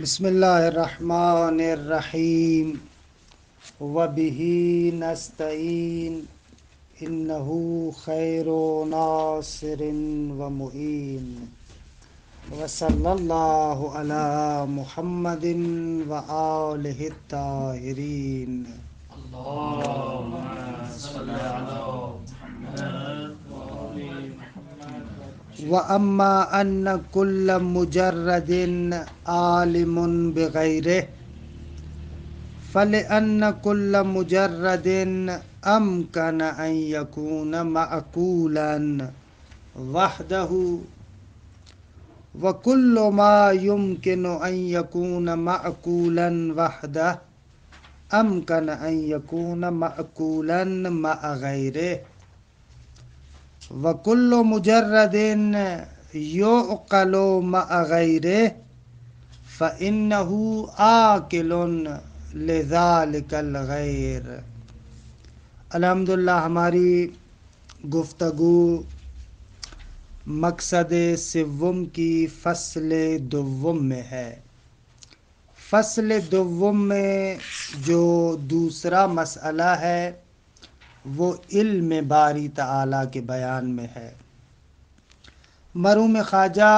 بسم اللہ الرحمن الرحیم وبہ نستعین انہ خیر ناصر ومعین وصلی اللہ علی محمد وآلہ الطاہرین وَأَمَّا أَنَّ كُلَّ مُجَرَّدٍ عَالِمٌ بِغَيْرِهِ فَلِأَنَّ كُلَّ مُجَرَّدٍ أَمْكَنَ أَنْ يَكُونَ مَعْقُولًا وَحْدَهُ وَكُلُّ مَا يُمْكِنُ أَنْ يَكُونَ مَعْقُولًا وَحْدَهُ أَمْكَنَ أَنْ يَكُونَ مَعْقُولًا مَعَ غَيْرِهِ وَكُلُّ مُجَرَّدٍ يُعْقَلُ مَعَ غَيْرِهِ فَإِنَّهُ عَاقِلٌ لِذَلِكَ الْغَيْرِ۔ الحمدللہ ہماری گفتگو مقصد سوم کی فصل دوم میں ہے۔ فصل دوم میں جو دوسرا مسئلہ ہے وہ علم باری تعالیٰ کے بیان میں ہے۔ مرحوم خواجہ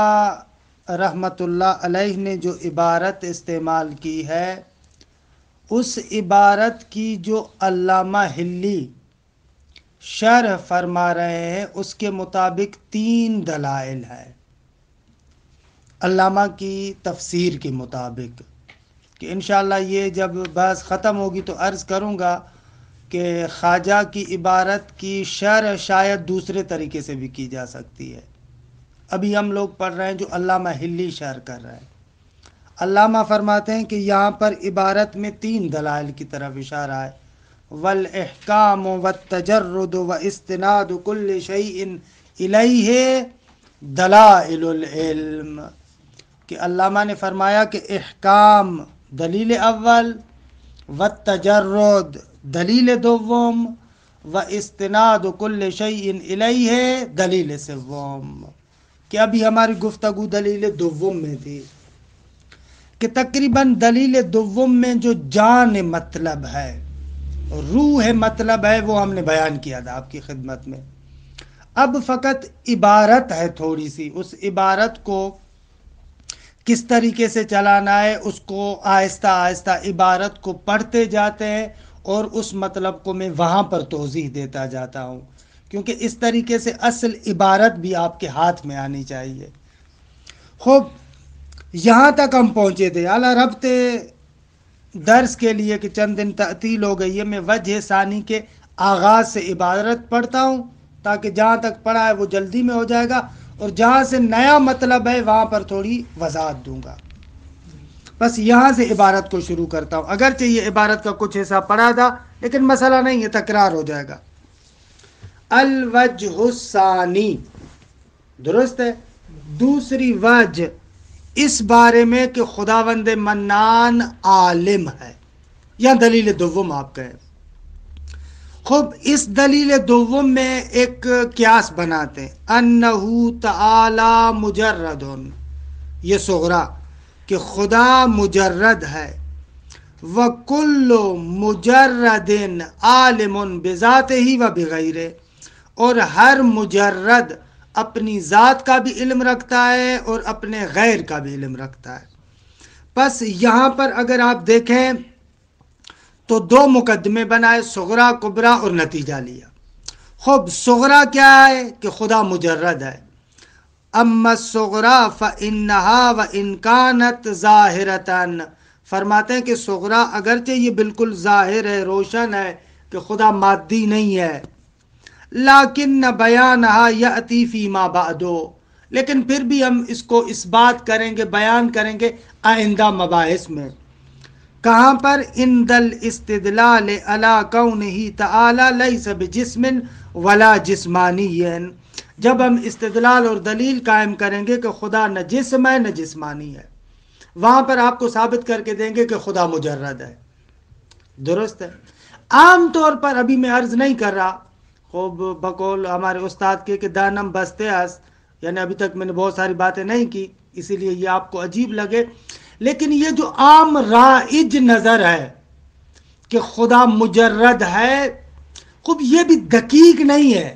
رحمۃ اللہ علیہ نے جو عبارت استعمال کی ہے، اس عبارت کی جو علامہ حلی شرح فرما رہے ہیں اس کے مطابق 3 دلائل ہے علامہ کی تفسیر کے مطابق، کہ انشاءاللہ یہ جب بحث ختم ہوگی تو عرض کروں گا کہ خواجہ کی عبارت کی شرح شاید دوسرے طریقے سے بھی کی جا سکتی ہے۔ ابھی ہم لوگ پڑھ رہے ہیں جو علامہ حلی شرح کر رہے ہیں۔ علامہ فرماتے ہیں کہ یہاں پر عبارت میں 3 دلائل کی طرف اشارہ ہے، والاحکام والتجرد واستناد کل شیء الیہ دلائل العلم، کہ علامہ نے فرمایا کہ احکام دلیل اول، والتجرد دلیل دوم، واستناد کل شیء الیہ دلیل سوم، کہ ابھی ہماری گفتگو دلیل دوم میں تھی، کہ تقریباً دلیل دوم میں جو جان مطلب ہے، روح مطلب ہے، وہ ہم نے بیان کیا تھا آپ کی خدمت میں۔ اب فقط عبارت ہے تھوڑی سی، اس عبارت کو کس طریقے سے چلانا ہے، اس کو آہستہ آہستہ عبارت کو پڑھتے جاتے ہیں اور اس مطلب کو میں وہاں پر توضیح دیتا جاتا ہوں، کیونکہ اس طریقے سے اصل عبارت بھی آپ کے ہاتھ میں آنی چاہیے۔ خوب، یہاں تک ہم پہنچے تھے اعلیٰ ربط درس کے لیے کہ چند دن تعطیل ہو گئی ہے، میں وجہ ثانی کے آغاز سے عبارت پڑھتا ہوں تاکہ جہاں تک پڑھا ہے وہ جلدی میں ہو جائے گا، اور جہاں سے نیا مطلب ہے وہاں پر تھوڑی وضاحت دوں گا۔ بس یہاں سے عبارت کو شروع کرتا ہوں، اگرچہ یہ عبارت کا کچھ حصہ پڑھا تھا لیکن مسئلہ نہیں ہے، تکرار ہو جائے گا۔ الوجہ الثانی، درست ہے، دوسری وجہ اس بارے میں کہ خداوند منان عالم ہے، یا دلیل دوم آپ کہیں۔ خوب، اس دلیل دوم میں ایک قیاس بناتے ہیں، انہو تعالی مجرد، یہ صغرا کہ خدا مجرد ہے، وکل مجرد عالم بذاتہ و بغیرہ، اور ہر مجرد اپنی ذات کا بھی علم رکھتا ہے اور اپنے غیر کا بھی علم رکھتا ہے۔ بس یہاں پر اگر آپ دیکھیں تو 2 مقدمے بنائے، صغرا کبرا، اور نتیجہ لیا۔ خوب، صغرا کیا ہے کہ خدا مجرد ہے، اما الصغرا فانہا وان کانت ظاہرۃ، فرماتے ہیں کہ صغرا اگرچہ یہ بالکل ظاہر ہے، روشن ہے کہ خدا مادی نہیں ہے، لیکن بیانہا یأتی فیما بعد، لیکن پھر بھی ہم اس کو اس بات کریں گے، بیان کریں گے آئندہ مباحث میں۔ کہاں پر؟ عند الاستدلال علی کونہ تعالی لیس بجسم ولا جسمانی، جب ہم استدلال اور دلیل قائم کریں گے کہ خدا نہ جسم ہے نہ جسمانی ہے، وہاں پر آپ کو ثابت کر کے دیں گے کہ خدا مجرد ہے۔ درست ہے۔ عام طور پر ابھی میں عرض نہیں کر رہا، خوب بقول ہمارے استاد کے کہ دانم بستے است، یعنی ابھی تک میں نے بہت ساری باتیں نہیں کی، اسی لیے یہ آپ کو عجیب لگے، لیکن یہ جو عام رائج نظر ہے کہ خدا مجرد ہے، خوب یہ بھی دقیق نہیں ہے.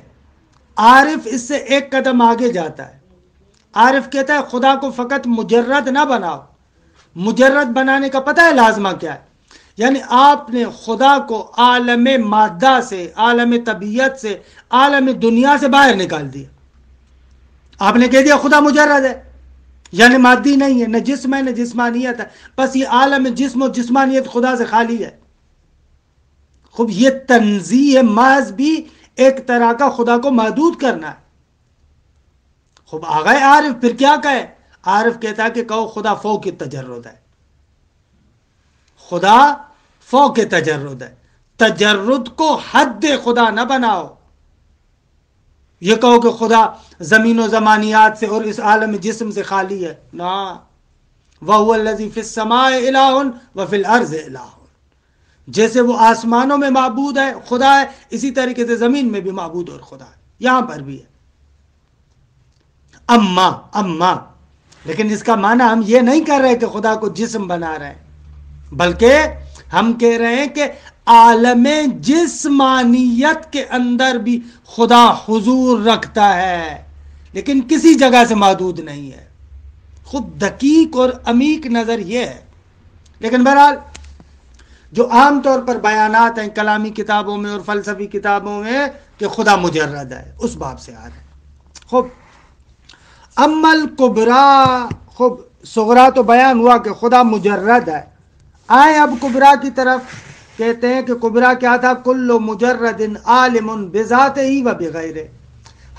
عارف اس سے ایک قدم آگے جاتا ہے. عارف کہتا ہے خدا کو فقط مجرد نہ بناؤ. مجرد بنانے کا پتہ ہے لازمہ کیا ہے؟ یعنی آپ نے خدا کو عالم مادہ سے، عالم طبیعت سے، عالم دنیا سے باہر نکال دیا. آپ نے کہہ دیا خدا مجرد ہے، یعنی مادی نہیں ہے، نہ جسم ہے نہ جسمانیت ہے، بس یہ عالم جسم و جسمانیت خدا سے خالی ہے. خوب یہ تنزیہ محض بھی ایک طرح کا خدا کو محدود کرنا ہے. خوب آگئے عارف پھر کیا کہے؟ عارف کہتا ہے کہ کہو خدا فوق تجرد ہے. خدا فوق تجرد ہے. تجرد کو حد خدا نہ بناؤ. یہ کہو کہ خدا زمین و زمانیات سے اور اس عالم جسم سے خالی ہے، نا. وَهُوَ الَّذِي فِي السَّمَاءِ إِلَٰهٌ وَفِي الْأَرْضِ إِلَٰهٌ. جیسے وہ آسمانوں میں معبود ہے، خدا ہے، اسی طریقے سے زمین میں بھی معبود اور خدا ہے، یہاں پر بھی ہے. اما لیکن اس کا معنی ہم یہ نہیں کر رہے کہ خدا کو جسم بنا رہے ہیں، بلکہ ہم کہہ رہے ہیں کہ عالم جسمانیت کے اندر بھی خدا حضور رکھتا ہے، لیکن کسی جگہ سے محدود نہیں ہے. خود دقیق اور عمیق نظر یہ ہے. لیکن بہرحال جو عام طور پر بیانات ہیں کلامی کتابوں میں اور فلسفی کتابوں میں کہ خدا مجرد ہے، اس باب سے آ رہے ہیں. خوب اما الکبریٰ، خوب صغریٰ تو بیان ہوا کہ خدا مجرد ہے. آئیں اب کبریٰ کی طرف. کہتے ہیں کہ کبریٰ کیا تھا؟ کل مجرد عالم بذاتہ و بغیرہ.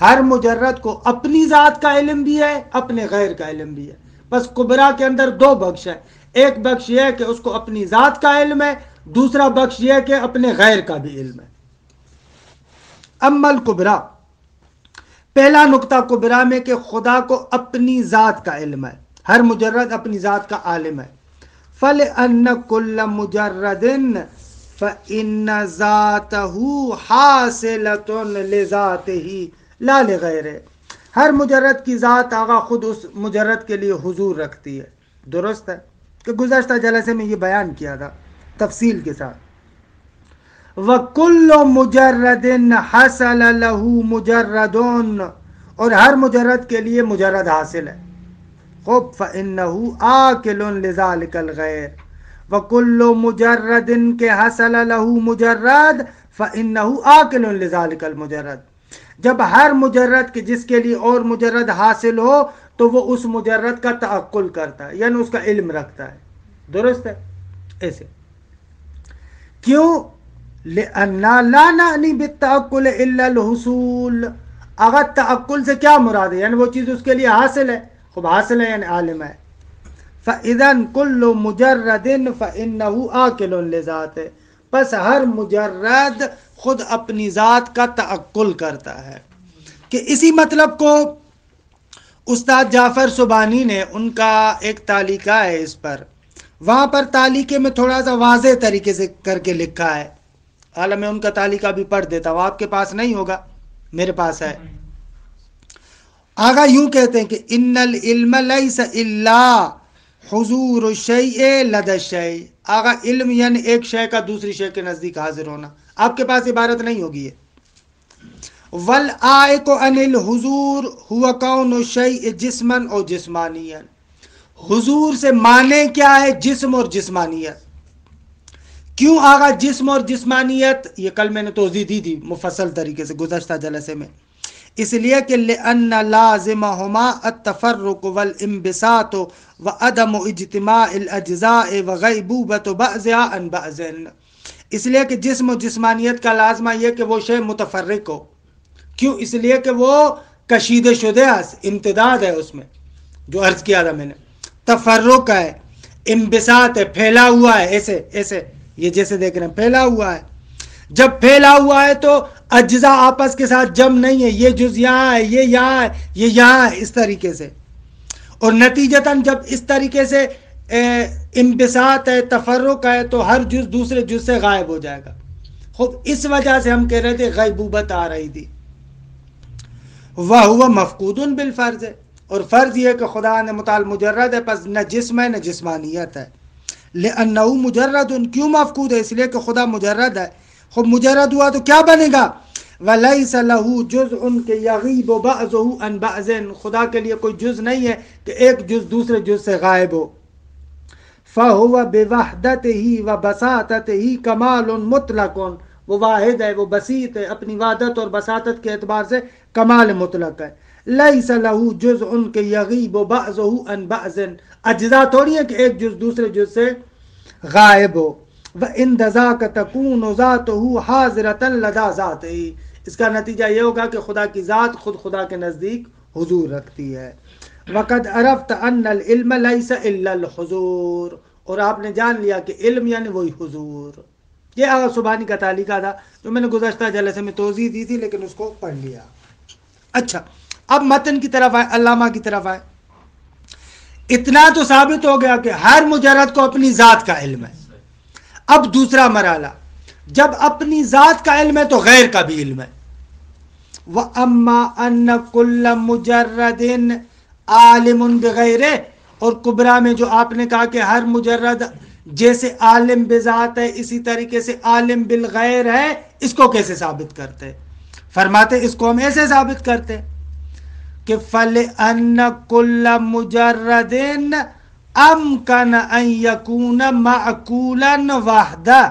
ہر مجرد کو اپنی ذات کا علم بھی ہے، اپنے غیر کا علم بھی ہے. بس کبریٰ کے اندر دو بخش ہے. ایک بخش یہ ہے کہ اس کو اپنی ذات کا علم ہے، دوسرا بخش یہ ہے کہ اپنے غیر کا بھی علم ہے. اما الکبریٰ، پہلا نقطہ کبریٰ میں کہ خدا کو اپنی ذات کا علم ہے، ہر مجرد اپنی ذات کا عالم ہے. فَلِأَنَّ كُلَّ مُجَرَّدٍ فَإِنَّ ذَاتَهُ حَاصِلَةٌ لِذَاتِهِ لَا لِغَيْرِهِ. ہر مجرد کی ذات آغا خود اس مجرد کے لیے حضور رکھتی ہے. درست ہے کہ گزشتہ جلسے میں یہ بیان کیا تھا تفصیل کے ساتھ. وَكُلُّ مُجَرَّدٍ حَصَلَ لَهُ مُجَرَّدٌ، اور ہر مجرد کے لیے مجرد حاصل ہے. خوب فَإِنَّهُ آكِلٌ لِذَلِكَ الْغَيْرِ. وَكُلُّ مُجَرَّدٍ کے حَصَلَ لَهُ مُجَرَّد فَإِنَّهُ آكِلٌ لِذَلِكَ الْمُجَرَّد. جب ہر مجرد کے جس کے لیے اور مجرد حاصل ہو تو وہ اس مجرد کا تعقل کرتا ہے، یعنی اس کا علم رکھتا ہے. درست ہے؟ ایسے کیوں؟ لِأَنَّا لَا نَعْنِي بِالتَّعَقُّلِ إِلَّا الْحُصُولِ. اگر تعقل سے کیا مراد ہے؟ یعنی وہ چیز اس کے لیے حاصل ہے. خوب حاصل ہے یعنی عالم ہے. فَإِذَنْ كُلُّ مُجَرَّدٍ فَإِنَّهُ آكِلٌ لِذَاتِهِ. بس ہر مجرد خود اپنی ذات کا تعقل کرتا ہے. کہ اسی مطلب کو استاد جعفر سبحانی نے ان کا ایک تعلیقہ ہے اس پر، وہاں پر تعلیقے میں تھوڑا سا واضح طریقے سے کر کے لکھا ہے. حالانکہ میں ان کا تعلیقہ بھی پڑھ دیتا ہوں، آپ کے پاس نہیں ہوگا، میرے پاس ہے. آگا یوں کہتے ہیں کہ ان العلم لیس الا حضور الشیء لدى الشیء. آگا علم یعنی ایک شے کا دوسری شے کے نزدیک حاضر ہونا. آپ کے پاس عبارت نہیں ہوگی یہ. والعائق عن الحضور هو کون الشیء جسما او جسمانیا. حضور سے معنی کیا ہے؟ جسم اور جسمانیت. کیوں آگا جسم اور جسمانیت؟ یہ کل میں نے توضیح دی تھی مفصل طریقے سے گزشتہ جلسے میں. اس لیے کہ لأن لازمهما التفرق والانبساط وعدم اجتماع الاجزاء وغیبوبة بعضها عن بعض. اس لیے کہ جسم و جسمانیت کا لازمہ یہ کہ وہ شے متفرق ہو. کیوں؟ اس لیے کہ وہ کشیدہ شدہ امتداد ہے اس میں، جو عرض کیا تھا میں نے. تفرق ہے، انبساط ہے، پھیلا ہوا ہے، ایسے ایسے یہ جیسے دیکھ رہے ہیں پھیلا ہوا ہے. جب پھیلا ہوا ہے تو اجزاء آپس کے ساتھ جم نہیں ہے، یہ جز یہاں ہے، یہ یہاں ہے، یہ یہاں ہے، اس طریقے سے. اور نتیجتاً جب اس طریقے سے انبساط ہے، تفرق ہے، تو ہر جز دوسرے جز سے غائب ہو جائے گا. خود اس وجہ سے ہم کہہ رہے تھے غیبوبت آ رہی تھی. وَهُوَ مَفْقُودٌ بِالْفَرْضِ. اور فرض یہ کہ خدا نے متعال مجرد ہے، پس نہ جسم ہے نہ جسمانیت ہے. لأنه مجرد، کیوں مفقود ہے؟ اس لیے کہ خدا مجرد ہے. خب مجرد ہوا تو کیا بنے گا؟ وَلَيْسَ لَهُ جُزْءٌ کہ یغیب بَعْضُهُ عَنْ بَعْضٍ، خدا کے لیے کوئی جز نہیں ہے کہ ایک جز دوسرے جز سے غائب ہو. فَهُوَ بِوَحْدَتِهِ وَبَسَاطَتِهِ كَمَالٌ مُطْلَقٌ، وہ واحد ہے، وہ بسیط ہے، اپنی وحدت اور بساطت کے اعتبار سے کمال مطلق ہے. لَيْسَ لَهُ جُزْءٌ کہ یغیب بَعْضُهُ عَنْ بَعْضٍ، اجزا تھوڑی ہے کہ ایک جز دوسرے جز سے غائب ہو. وَإِنْ ذَاكَ تَكُونُ ذَاتُهُ حَاضِرَةً لَدَى ذَاتِهِ، اس کا نتیجہ یہ ہوگا کہ خدا کی ذات خود خدا کے نزدیک حضور رکھتی ہے. وَقَدْ عَرَفْتَ أَنَّ الْعِلْمَ لَيْسَ إِلَّا الْحُضُورُ، اور آپ نے جان لیا کہ علم یعنی وہی حضور. یہ آغا سبحانی کا تعلیقہ تھا جو میں نے گزشتہ جلسے میں توضیح دی تھی، لیکن اس کو پڑھ لیا. اچھا، اب متن کی طرف آئے، علامہ کی طرف آئے. اتنا تو ثابت ہو گیا کہ ہر مجرد کو اپنی ذات کا علم ہے. اب دوسرا مرحلہ، جب اپنی ذات کا علم ہے تو غیر کا بھی علم ہے. وَأَمَّا أَنَّ كُلَّ مُجَرَّدٍ عَالِمٌ بِغَيْرِهِ، اور کبرا میں جو آپ نے کہا کہ ہر مجرد جیسے عالم بذات ہے اسی طریقے سے عالم بالغیر ہے، اس کو کیسے ثابت کرتے؟ فرماتے اس کو ہم ایسے ثابت کرتے کہ فَلِأَنَّ كُلَّ مُجَرَّدٍ أَمْكَنَ أَن يَكُونَ مَعْقُولًا وَحْدًا،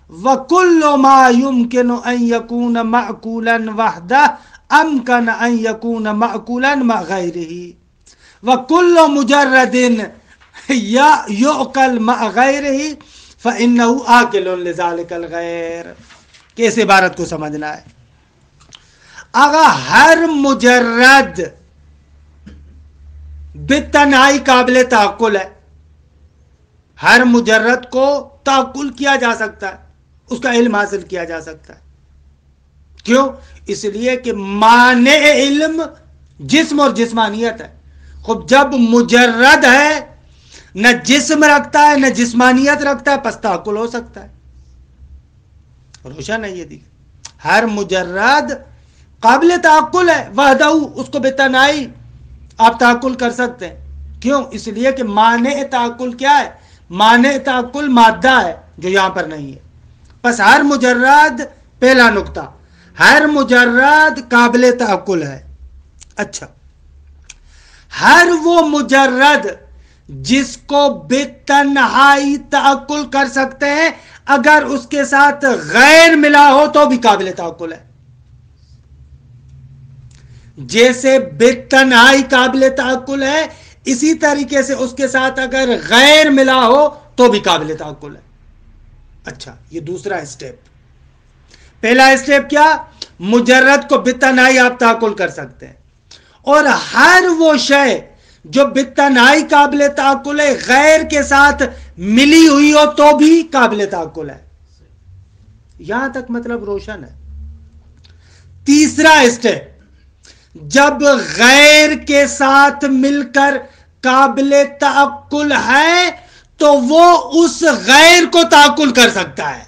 وَكُلُّ مَا يُمْكِنُ أَن يَكُونَ مَعْقُولًا وَحْدًا أَمْكَنَ أَن يَكُونَ مَعْقُولًا مَعَ غَيْرِهِ، وَكُلُّ مُجَرَّدٍ يُعْقَلُ مَعَ غَيْرِهِ فَإِنَّهُ عَاقِلٌ لِذَلِكَ الْغَيْرِ. کس عبارت کو سمجھنا ہے؟ اگر ہر مجرد بتنہائی قابل تعقل ہے، ہر مجرد کو تعقل کیا جا سکتا ہے، اس کا علم حاصل کیا جا سکتا ہے. کیوں؟ اس لیے کہ مانع علم جسم اور جسمانیت ہے. خب جب مجرد ہے نہ جسم رکھتا ہے نہ جسمانیت رکھتا ہے، پس تعقل ہو سکتا ہے. روشن ہے یہ دیکھ، ہر مجرد قابل تعقل ہے، وحدہ، اس کو بے تنہائی آپ تعقل کر سکتے ہیں. کیوں؟ اس لیے کہ مانع تعقل کیا ہے؟ مانع تعقل مادہ ہے جو یہاں پر نہیں ہے. پس ہر مجرد، پہلا نقطہ، ہر مجرد قابل تعقل ہے. اچھا، ہر وہ مجرد جس کو بے تنہائی تعقل کر سکتے ہیں، اگر اس کے ساتھ غیر ملا ہو تو بھی قابل تعقل ہے. جیسے بے تنہائی قابل تعقل ہے، اسی طریقے سے اس کے ساتھ اگر غیر ملا ہو تو بھی قابل تعقل ہے. اچھا، یہ دوسرا اسٹیپ. پہلا اسٹیپ کیا؟ مجرد کو بے تنہائی آپ تعقل کر سکتے ہیں، اور ہر وہ شے جو بے تنہائی قابل تعقل ہے غیر کے ساتھ ملی ہوئی ہو تو بھی قابل تعقل ہے. یہاں تک مطلب روشن ہے. تیسرا اسٹیپ، جب غیر کے ساتھ مل کر قابل تعقل ہے تو وہ اس غیر کو تعقل کر سکتا ہے.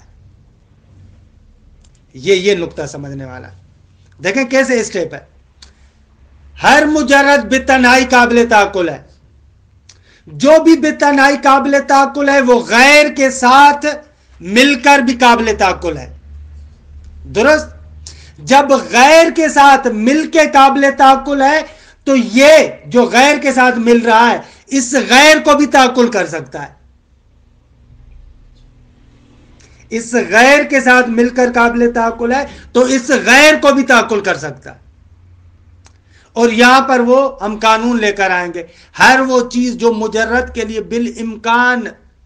یہ نقطہ سمجھنے والا. دیکھیں کیسے اسٹیپ ہے. ہر مجرد بے تنہائی قابل تعقل ہے، جو بھی بے تنہائی قابل تعقل ہے وہ غیر کے ساتھ مل کر بھی قابل تعقل ہے. درست؟ جب غیر کے ساتھ مل کے قابل تعقل ہے تو یہ جو غیر کے ساتھ مل رہا ہے اس غیر کو بھی تعقل کر سکتا ہے. اس غیر کے ساتھ مل کر قابل تعقل ہے تو اس غیر کو بھی تعقل کر سکتا ہے. اور یہاں پر وہ ہم قانون لے کر آئیں گے. ہر وہ چیز جو مجرد کے لیے بالامکان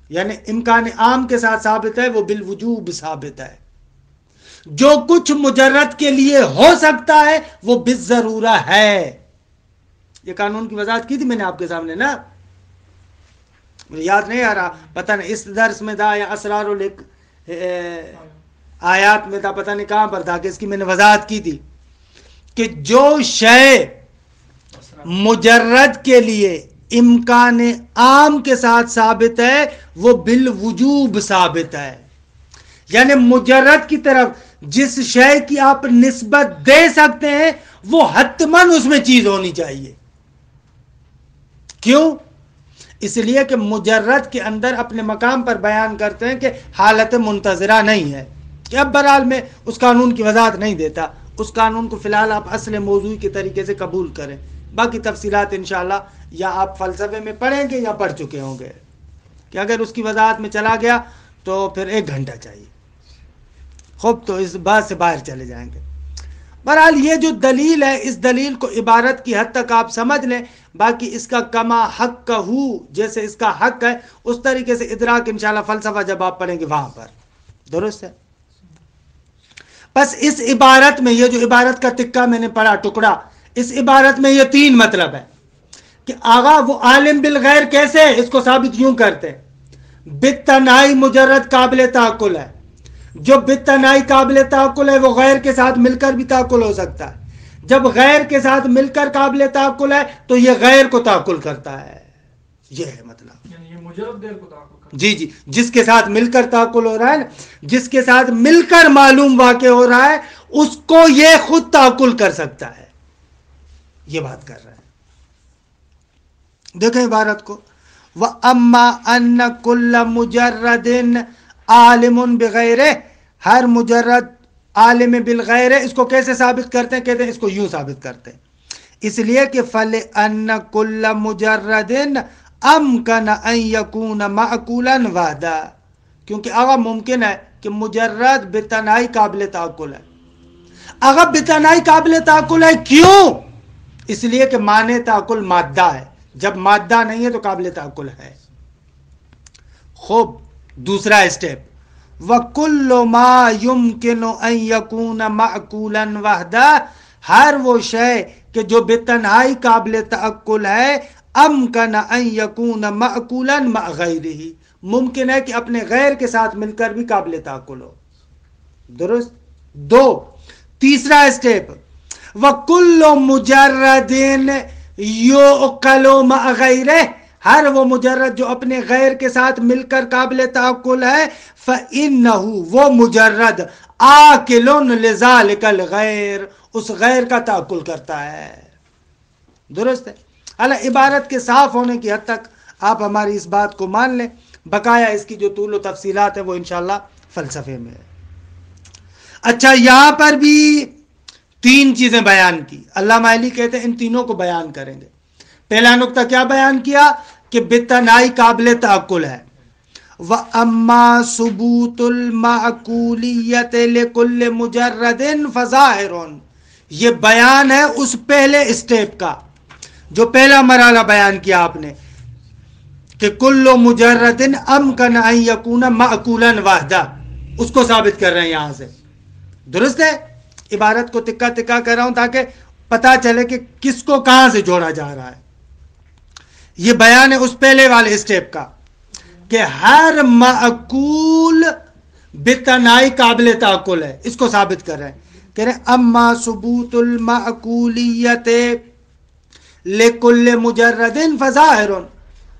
یعنی امکان عام کے ساتھ ثابت ہے وہ بالوجوب ثابت ہے. جو کچھ مجرد کے لیے ہو سکتا ہے وہ بالضرورہ ہے. یہ قانون کی وضاحت کی تھی میں نے آپ کے سامنے نا، مجھے یاد نہیں آ رہا، پتہ نہیں اس درس میں تھا یا اسرار آیات میں تھا، پتہ نہیں کہاں پر تھا کہ اس کی میں نے وضاحت کی تھی کہ جو شے مجرد کے لیے امکان عام کے ساتھ ثابت ہے وہ بالوجوب ثابت ہے. یعنی مجرد کی طرف جس شے کی آپ نسبت دے سکتے ہیں وہ حتماً اس میں چیز ہونی چاہیے. کیوں؟ اس لیے کہ مجرد کے اندر اپنے مقام پر بیان کرتے ہیں کہ حالت منتظرہ نہیں ہے، کہ اب برحال میں اس قانون کی وضاحت نہیں دیتا، اس قانون کو فی الحال آپ اصل موضوع کے طریقے سے قبول کریں، باقی تفصیلات انشاءاللہ یا آپ فلسفے میں پڑھیں گے یا پڑھ چکے ہوں گے، کہ اگر اس کی وضاحت میں چلا گیا تو پھر 1 گھنٹہ چاہیے، خوب تو اس بات سے باہر چلے جائیں گے۔ بہرحال یہ جو دلیل ہے، اس دلیل کو عبارت کی حد تک آپ سمجھ لیں، باقی اس کا کما حق کا ہو، جیسے اس کا حق ہے اس طریقے سے ادراک انشاءاللہ فلسفہ جب آپ پڑھیں گے وہاں پر درست ہے۔ بس اس عبارت میں، یہ جو عبارت کا تکہ میں نے پڑھا ٹکڑا، اس عبارت میں یہ 3 مطلب ہے کہ آغا وہ عالم بالغیر کیسے، اس کو ثابت یوں کرتے بالتنہائی مجرد قابل تعقل ہے، جو بالتنہائی قابل تعقل ہے وہ غیر کے ساتھ مل کر بھی تعقل ہو سکتا ہے، جب غیر کے ساتھ مل کر قابل تعقل ہے تو یہ غیر کو تعقل کرتا ہے، یہ ہے مطلب، یعنی یہ مجرد غیر کو تعقل کرتا ہے۔ جی جس کے ساتھ مل کر تعقل ہو رہا ہے نا، جس کے ساتھ مل کر معلوم واقع ہو رہا ہے اس کو یہ خود تعقل کر سکتا ہے، یہ بات کر رہا ہے۔ دیکھیں عبارت کو، وَأَمَّا أَنَّ كُلَّ مُجَرَّدٍ عالم بغیرہ، ہر مجرد عالم بالغیر، اس کو کیسے ثابت کرتے ہیں؟ کہتے ہیں اس کو یوں ثابت کرتے ہیں، اس لیے کہ فَلِأَنَّ كُلَّ مُجَرَّدٍ أَمْكَنَ أَن يَكُونَ مَعْقُولًا وَحْدًا، کیونکہ اگر ممکن ہے کہ مجرد بتنہائی قابل تعقل ہے۔ اگر بتنہائی قابل تعقل ہے کیوں؟ اس لیے کہ معنی تعقل مادہ ہے، جب مادہ نہیں ہے تو قابل تعقل ہے۔ خوب، دوسرا اسٹیپ، وَكُلُّ مَا يُمْكِنُ أَن يَكُونَ مَعْقُولًا وَحْدًا، ہر وہ شے کہ جو بتنہائی قابل تعقل ہے، امکن ان یکون معقولا مع غیرہ، ممکن ہے کہ اپنے غیر کے ساتھ مل کر بھی قابل تعقل ہو، درست؟ 2، تیسرا اسٹیپ، وَكُلُّ مُجَرَّدٍ يُعْقَلُ مع غیرہ، ہر وہ مجرد جو اپنے غیر کے ساتھ مل کر قابل تعقل ہے، فَإِنَّهُ، وہ مجرد عاقل لذلك الغیر، اس غیر کا تعقل کرتا ہے، درست ہے؟ اللہ عبارت کے صاف ہونے کی حد تک آپ ہماری اس بات کو مان لیں، بقایا اس کی جو طول و تفصیلات ہے وہ انشاءاللہ فلسفے میں ہے۔ اچھا، یہاں پر بھی 3 چیزیں بیان کی، علامہ علی کہتے ہیں ان تینوں کو بیان کریں گے۔ پہلا نقطہ کیا بیان کیا کہ بتنہائی قابل تعقل ہے، وَأَمَّا ثُبُوتُ الْمَعْقُولِيَّةِ لِكُلِّ مُجَرَّدٍ فَظَاهِرٌ، یہ بیان ہے اس پہلے اسٹیپ کا جو پہلا مرحلہ بیان کیا آپ نے، کہ کل مجرد امکن ان یکون معقولا وحدہ، اس کو ثابت کر رہے ہیں یہاں سے، درست ہے؟ عبارت کو تکا تکا کر رہا ہوں تاکہ پتا چلے کہ کس کو کہاں سے جوڑا جا رہا ہے۔ یہ بیان ہے اس پہلے والے اسٹیپ کا کہ ہر معقول بتنہائی قابل تعقل ہے، اس کو ثابت کر رہے ہیں، کہہ رہے ہیں اما ثبوت المعقولیت لکل مجرد فظاہر،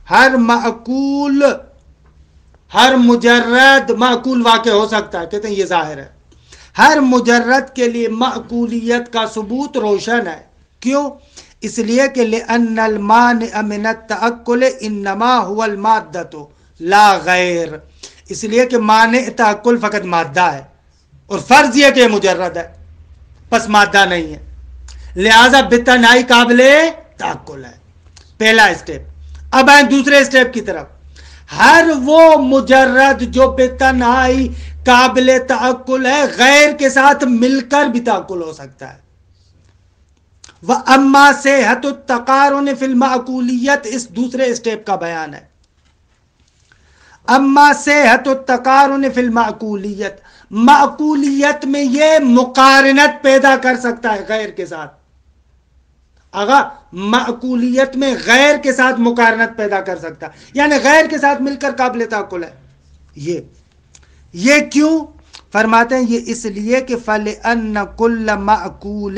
ہر معقول، ہر مجرد معقول واقع ہو سکتا ہے، کہتے ہیں یہ ظاہر ہے، ہر مجرد کے لیے معقولیت کا ثبوت روشن ہے، کیوں؟ اس لیے کہ لأن المانع من التعقل انما هو المادة لا غیر، اس لیے کہ مانع تعقل فقط مادہ ہے، اور فرض یہ کہ مجرد ہے، پس مادہ نہیں ہے، لہذا بتنہائی قابل تعقل ہے، پہلا اسٹیپ۔ اب آئیں دوسرے اسٹیپ کی طرف، ہر وہ مجرد جو بتنہائی قابل تعقل ہے غیر کے ساتھ مل کر بھی تعقل ہو سکتا ہے۔ وَأَمَّا صِحَّةُ التَّقَارُنِ فِي الْمَعْقُولِيَّةِ، اس دوسرے اسٹیپ کا بیان ہے، اما صحت التقارن فی المعقولیت، معقولیت میں یہ مقارنت پیدا کر سکتا ہے غیر کے ساتھ، اگر معقولیت میں غیر کے ساتھ مقارنت پیدا کر سکتا ہے، یعنی غیر کے ساتھ مل کر قابل تعقل ہے، یہ کیوں؟ فرماتے ہیں یہ اس لیے کہ فَلِأَنَّ كُلَّ مَعْقُولٍ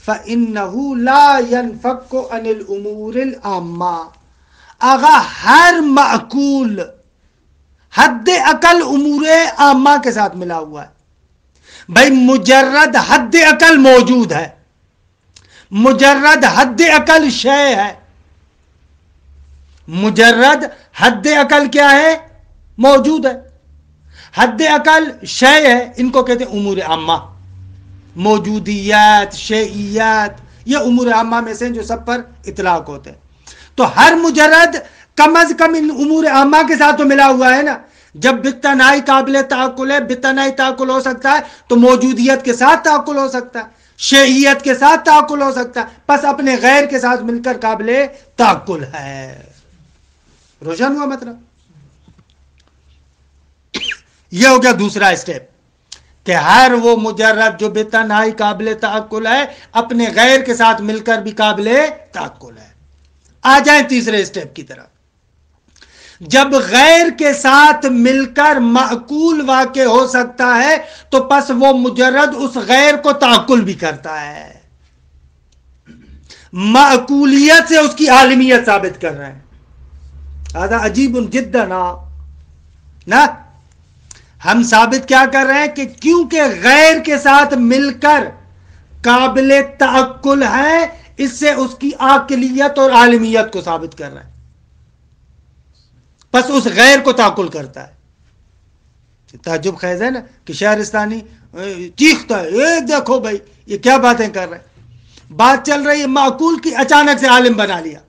فَإِنَّهُ لَا يَنْفَكُّ عَنِ الْأُمُورِ الْعَامَّةِ، اگر ہر معقول حد عقل امور عامہ کے ساتھ ملا ہوا ہے، بھائی مجرد حد عقل موجود ہے، مجرد حد عقل شے ہے، مجرد حد عقل کیا ہے؟ موجود ہے. حد عقل شے ہے، ان کو کہتے ہیں امور عامہ. موجودیات، شیئیات، یہ امور عامہ میں سے جو سب پر اطلاق ہوتے ہیں. تو ہر مجرد کم از کم ان امور عامہ کے ساتھ تو ملا ہوا ہے نا. جب بالتنائی قابل تعقل ہے، بالتنائی تعقل ہو سکتا ہے تو موجودیت کے ساتھ تعقل ہو سکتا ہے، شیئیت کے ساتھ تعقل ہو سکتا ہے، پس اپنے غیر کے ساتھ مل کر قابل تعقل ہے. روشن ہوا مطلب؟ یہ ہو گیا دوسرا اسٹیپ کہ ہر وہ مجرد جو بے تنہائی قابل تعقل ہے اپنے غیر کے ساتھ مل کر بھی قابل تعقل ہے. آ جائیں تیسرے اسٹیپ کی طرف. جب غیر کے ساتھ مل کر معقول واقع ہو سکتا ہے تو پس وہ مجرد اس غیر کو تعقل بھی کرتا ہے، معقولیت سے اس کی عالمیت ثابت کر رہے ہیں. هذا عجیب جدا نا. ہم ثابت کیا کر رہے ہیں کہ کیونکہ غیر کے ساتھ مل کر قابل تعقل ہے، اس سے اس کی عاقلیت اور عالمیت کو ثابت کر رہے ہیں. پس اس غیر کو تعقل کرتا ہے. تعجب خیز ہے نا کہ شہرستانی چیختا ہے، اے دیکھو بھائی یہ کیا باتیں کر رہے ہیں، بات چل رہی ہے معقول کی، اچانک سے عالم بنا لیا.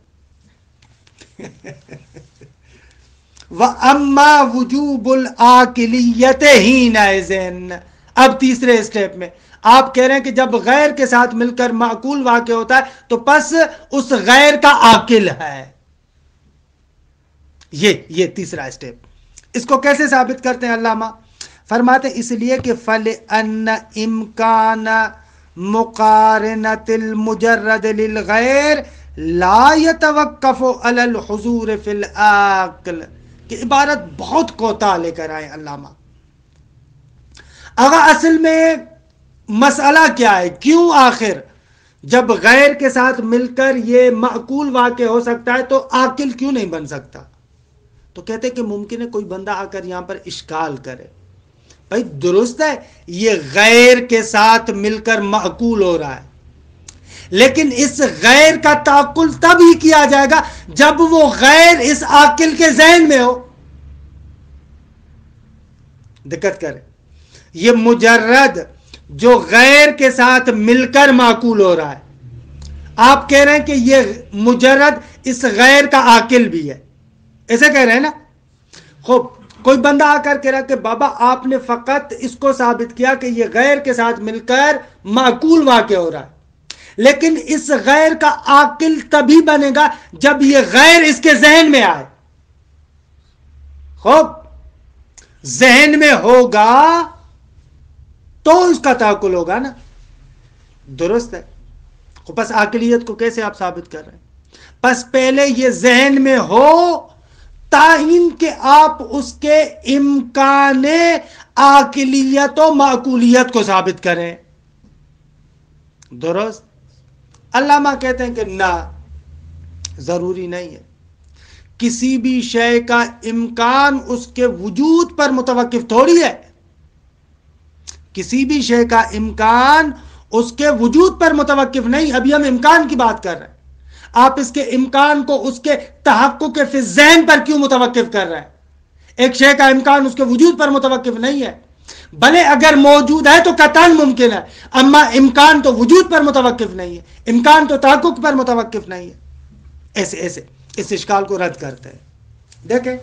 وَأَمَّا وُجُوبُ الْعَاقِلِيَّةِ حِينَئِذٍ. اب تیسرے اسٹیپ میں آپ کہہ رہے ہیں کہ جب غیر کے ساتھ مل کر معقول واقع ہوتا ہے تو پس اس غیر کا عاقل ہے. یہ تیسرا اسٹیپ. اس کو کیسے ثابت کرتے ہیں علامہ؟ فرماتے ہیں اس لیے کہ فَلِأَنَّ إِمْكَانَ مُقَارَنَةِ الْمُجَرَّدِ لِلْغَيْرِ لَا يَتَوَقَّفُ عَلَى الْحُضُورِ فِي الْعَقْلِ. کہ عبارت بہت کوتا لے کر آئے علامہ. اگر اصل میں مسئلہ کیا ہے، کیوں آخر جب غیر کے ساتھ مل کر یہ معقول واقع ہو سکتا ہے تو عاقل کیوں نہیں بن سکتا؟ تو کہتے کہ ممکن ہے کوئی بندہ آ کر یہاں پر اشکال کرے، بھائی درست ہے یہ غیر کے ساتھ مل کر معقول ہو رہا ہے، لیکن اس غیر کا تعقل تب ہی کیا جائے گا جب وہ غیر اس عاقل کے ذہن میں ہو. دقت کرے، یہ مجرد جو غیر کے ساتھ مل کر معقول ہو رہا ہے، آپ کہہ رہے ہیں کہ یہ مجرد اس غیر کا عاقل بھی ہے، ایسے کہہ رہے ہیں نا. خوب، کوئی بندہ آ کر کہہ رہا کہ بابا آپ نے فقط اس کو ثابت کیا کہ یہ غیر کے ساتھ مل کر معقول واقع ہو رہا ہے، لیکن اس غیر کا عاقل تبھی بنے گا جب یہ غیر اس کے ذہن میں آئے. خوب، ذہن میں ہوگا تو اس کا تعقل ہوگا نا. درست ہے. پس عاقلیت کو کیسے آپ ثابت کر رہے ہیں؟ پس پہلے یہ ذہن میں ہو تاہین کہ آپ اس کے امکان عاقلیت و معقولیت کو ثابت کریں. درست. علامہ کہتے ہیں کہ نہ، ضروری نہیں ہے. کسی بھی شے کا امکان اس کے وجود پر متوقف تھوڑی ہے. کسی بھی شے کا امکان اس کے وجود پر متوقف نہیں. ابھی ہم امکان کی بات کر رہے ہیں، آپ اس کے امکان کو اس کے تحقق فی الذہن پر کیوں متوقف کر رہے ہیں؟ ایک شے کا امکان اس کے وجود پر متوقف نہیں ہے، بھلے اگر موجود ہے تو قطعاً ممکن ہے، اما امکان تو وجود پر متوقف نہیں ہے، امکان تو تحقق پر متوقف نہیں ہے. ایسے اس اشکال کو رد کرتے ہیں. دیکھیں،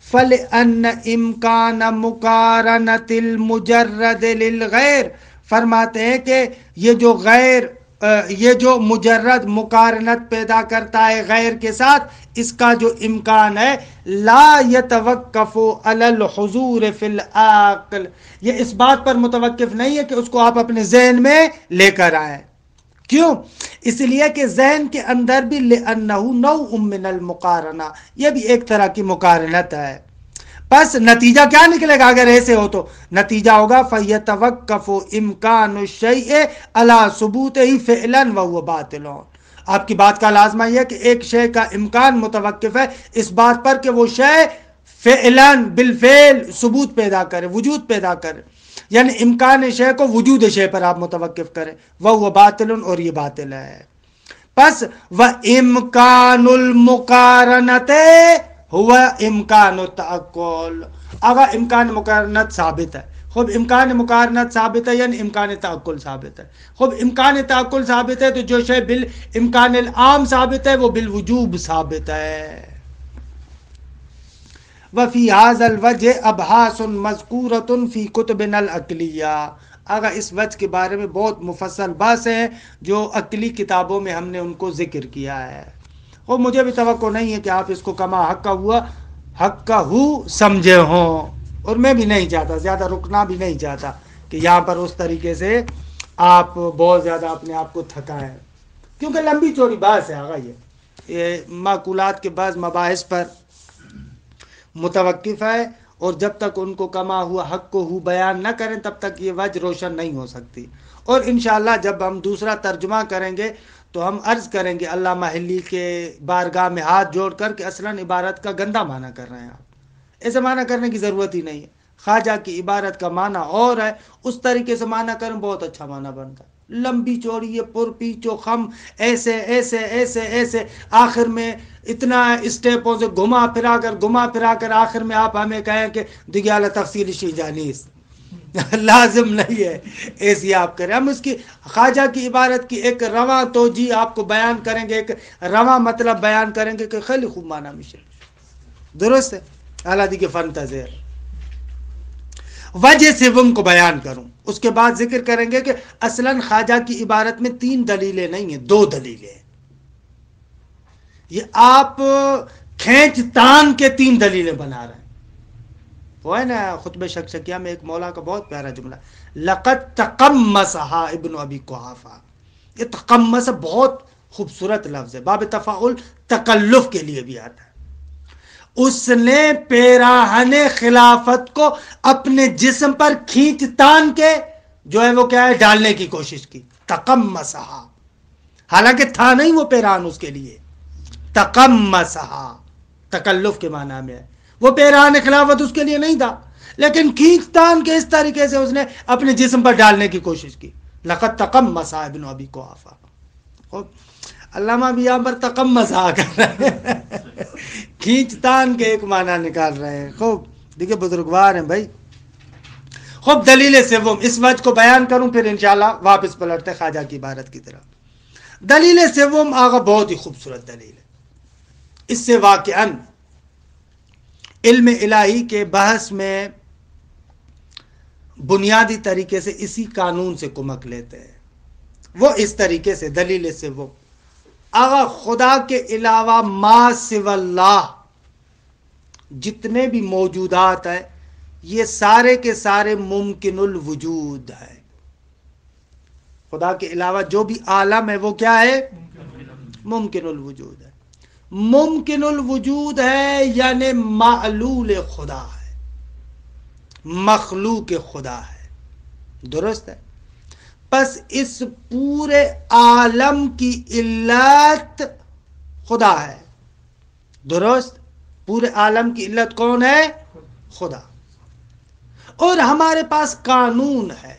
فَلِأَنَّ إِمْكَانَ مُقَارَنَةِ الْمُجَرَّدِ لِلْغَيْرِ. فرماتے ہیں کہ یہ جو مجرد مقارنت پیدا کرتا ہے غیر کے ساتھ، اس کا جو امکان ہے لا يتوقف علی الحضور فی العقل، یہ اس بات پر متوقف نہیں ہے کہ اس کو آپ اپنے ذہن میں لے کر آئیں. کیوں؟ اس لیے کہ ذہن کے اندر بھی لأنه نوع من المقارنہ، یہ بھی ایک طرح کی مقارنت ہے. بس نتیجہ کیا نکلے گا اگر ایسے ہو؟ تو نتیجہ ہوگا فَيَتَوَقَّفُ إِمْكَانُ الشَّيْءِ عَلَى ثُبُوتِهِ فِعْلًا وَهُوَ بَاطِلٌ. آپ کی بات کا لازمہ یہ ہے کہ ایک شے کا امکان متوقف ہے اس بات پر کہ وہ شے فعلاً بالفعل ثبوت پیدا کرے، وجود پیدا کرے، یعنی امکان شے کو وجود شے پر آپ متوقف کریں. وَهُوَ بَاطِلٌ، اور یہ باطل ہے. پس و امکان المقارنت ہوا امکان التعقل. اگر امکان مقارنت ثابت ہے، خب امکان مقارنت ثابت ہے یعنی امکان تعقل ثابت ہے. خب امکان تعقل ثابت ہے تو جو شے بالامکان العام ثابت ہے وہ بالوجوب ثابت ہے. وفی هذا الوجہ ابحاث مذکورۃ فی کتبنا العقلیہ. اگر اس وجہ کے بارے میں بہت مفصل بحث ہے جو عقلی کتابوں میں ہم نے ان کو ذکر کیا ہے. اور مجھے بھی توقع نہیں ہے کہ آپ اس کو کما حق کا ہوا حق کا ہو سمجھے ہوں، اور میں بھی نہیں چاہتا، زیادہ رکنا بھی نہیں چاہتا کہ یہاں پر اس طریقے سے آپ بہت زیادہ اپنے آپ کو تھکائیں، کیونکہ لمبی چوڑی بحث ہے. آگا یہ معقولات کے بعض مباحث پر متوقف ہے، اور جب تک ان کو کما ہوا حق کو ہو بیان نہ کریں تب تک یہ وجہ روشن نہیں ہو سکتی. اور انشاءاللہ جب ہم دوسرا ترجمہ کریں گے تو ہم عرض کریں گے علامہ حلی کے بارگاہ میں ہاتھ جوڑ کر کہ اصلاً عبارت کا گندا معنی کر رہے ہیں آپ. ایسے معنی کرنے کی ضرورت ہی نہیں ہے. خواجہ کی عبارت کا معنی اور ہے، اس طریقے سے معنی کریں بہت اچھا معنی بنتا ہے. لمبی چوڑی یہ پر پیچو خم ایسے ایسے ایسے ایسے آخر میں اتنا اسٹیپوں سے گھما پھرا کر آخر میں آپ ہمیں کہیں کہ دیگه تفصیل شیجانیس لازم نہیں ہے ایسی آپ کریں. ہم اس کی خواجہ کی عبارت کی ایک رواں توجیہ آپ کو بیان کریں گے، ایک رواں مطلب بیان کریں گے کہ خیلی خوب معنی میشه. درست ہے. اعلیٰ دیگه فنتظر وجہ سوم کو بیان کروں، اس کے بعد ذکر کریں گے کہ اصلاً خواجہ کی عبارت میں 3 دلیلیں نہیں ہیں، 2 دلیلیں ہیں. یہ آپ کھینچ تان کے 3 دلیلیں بنا رہے ہیں. وہ ہے نا خطبہ شکشکیہ میں ایک مولا کا بہت پیارا جملہ، لقد تقمصها ابن ابی قحافہ. یہ تقمص بہت خوبصورت لفظ ہے، باب تفاعل تکلف کے لیے بھی آتا ہے. اس نے پیراہن خلافت کو اپنے جسم پر کھینچ تان کے جو ہے وہ کیا ہے ڈالنے کی کوشش کی. تقمصها، حالانکہ تھا نہیں وہ پیراہن اس کے لیے. تقمصها تکلف کے معنی میں ہے، وہ پیراہن خلافت اس کے لیے نہیں تھا، لیکن کھینچ تان کے اس طریقے سے اس نے اپنے جسم پر ڈالنے کی کوشش کی. لقد تقمصها ابن ابی قحافہ. علامہ بھی یہاں پر تقمصها کر رہے ہیں، کھینچ تان کے ایک معنی نکال رہے ہیں. خوب دیکھیں بزرگوار ہیں بھائی. خوب دلیل سوم، اس وجہ کو بیان کروں پھر انشاءاللہ واپس پلٹتے خواجہ کی عبارت کی طرف. دلیل سوم آگا بہت ہی خوبصورت دلیل ہے. اس سے واقعاً علم الہی کے بحث میں بنیادی طریقے سے اسی قانون سے کمک لیتے ہیں. وہ اس طریقے سے دلیل سے وہ آغا خدا کے علاوہ ما سوى اللہ جتنے بھی موجودات ہیں یہ سارے کے سارے ممکن الوجود ہے. خدا کے علاوہ جو بھی عالم ہے وہ کیا ہے؟ ممکن الوجود ہے. ممکن الوجود ہے یعنی معلول خدا ہے، مخلوق خدا ہے. درست ہے. پس اس پورے عالم کی علت خدا ہے. درست. پورے عالم کی علت کون ہے؟ خدا. اور ہمارے پاس قانون ہے،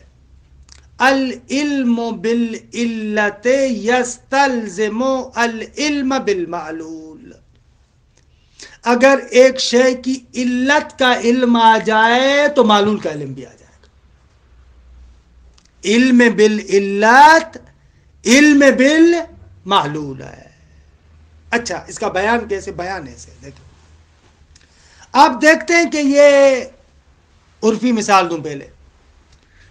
العلم بالعلت یستلزم العلم بالمعلول. اگر ایک شے کی علت کا علم آ جائے تو معلول کا علم بھی آ جائے گا. علم بالعلت علم بالمعلول ہے. اچھا اس کا بیان کیسے؟ بیان ایسے دیکھیں، آپ دیکھتے ہیں کہ یہ عرفی مثال دوں پہلے،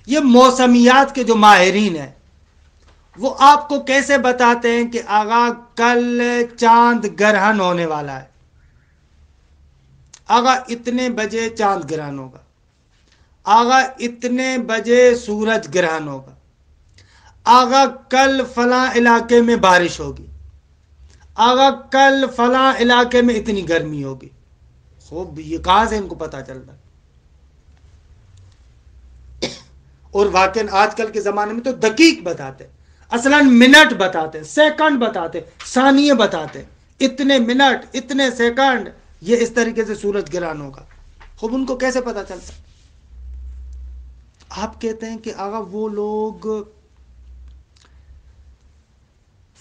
یہ موسمیات کے جو ماہرین ہیں وہ آپ کو کیسے بتاتے ہیں کہ آغا کل چاند گرہن ہونے والا ہے، آغا اتنے بجے چاند گرہن ہوگا، آغا اتنے بجے سورج گرہن ہوگا، آغا کل فلاں علاقے میں بارش ہوگی، آغا کل فلاں علاقے میں اتنی گرمی ہوگی. خوب یہ کہاں سے ان کو پتہ چلتا ہے؟ اور واقعاً آج کل کے زمانے میں تو دقیق بتاتے، اصلاً منٹ بتاتے، سیکنڈ بتاتے، ثانیے بتاتے، اتنے منٹ اتنے سیکنڈ یہ اس طریقے سے سورج گرہن ہوگا. خوب ان کو کیسے پتہ چلتا؟ آپ کہتے ہیں کہ آغا وہ لوگ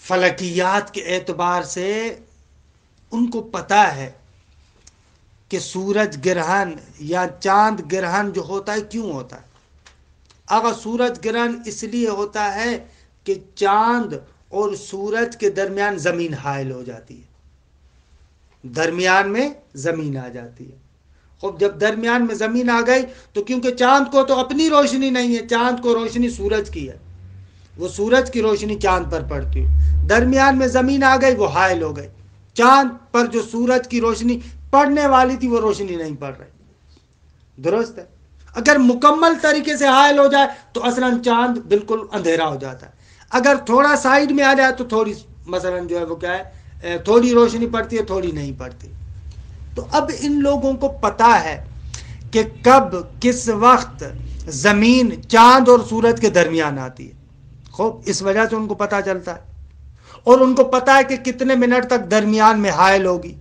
فلکیات کے اعتبار سے ان کو پتا ہے کہ سورج گرہن یا چاند گرہن جو ہوتا ہے کیوں ہوتا ہے. اگر سورج گرہن اس لیے ہوتا ہے کہ چاند اور سورج کے درمیان زمین حائل ہو جاتی ہے، درمیان میں زمین آ جاتی ہے. خوب جب درمیان میں زمین آ گئی تو کیونکہ چاند کو تو اپنی روشنی نہیں ہے، چاند کو روشنی سورج کی ہے، وہ سورج کی روشنی چاند پر پڑتی ہے، درمیان میں زمین آ گئی، وہ حائل ہو گئی. چاند پر جو سورج کی روشنی پڑنے والی تھی وہ روشنی نہیں پڑ رہی. درست ہے. اگر مکمل طریقے سے حائل ہو جائے تو اصلاً چاند بالکل اندھیرا ہو جاتا ہے. اگر تھوڑا سائیڈ میں آ جائے تو تھوڑی مثلاً جو ہے وہ کیا ہے، تھوڑی روشنی پڑتی ہے، تھوڑی نہیں پڑتی. تو اب ان لوگوں کو پتا ہے کہ کب کس وقت زمین چاند اور سورج کے درمیان آتی ہے. خوب اس وجہ سے ان کو پتا چلتا ہے، اور ان کو پتا ہے کہ کتنے منٹ تک درمیان میں حائل ہوگی،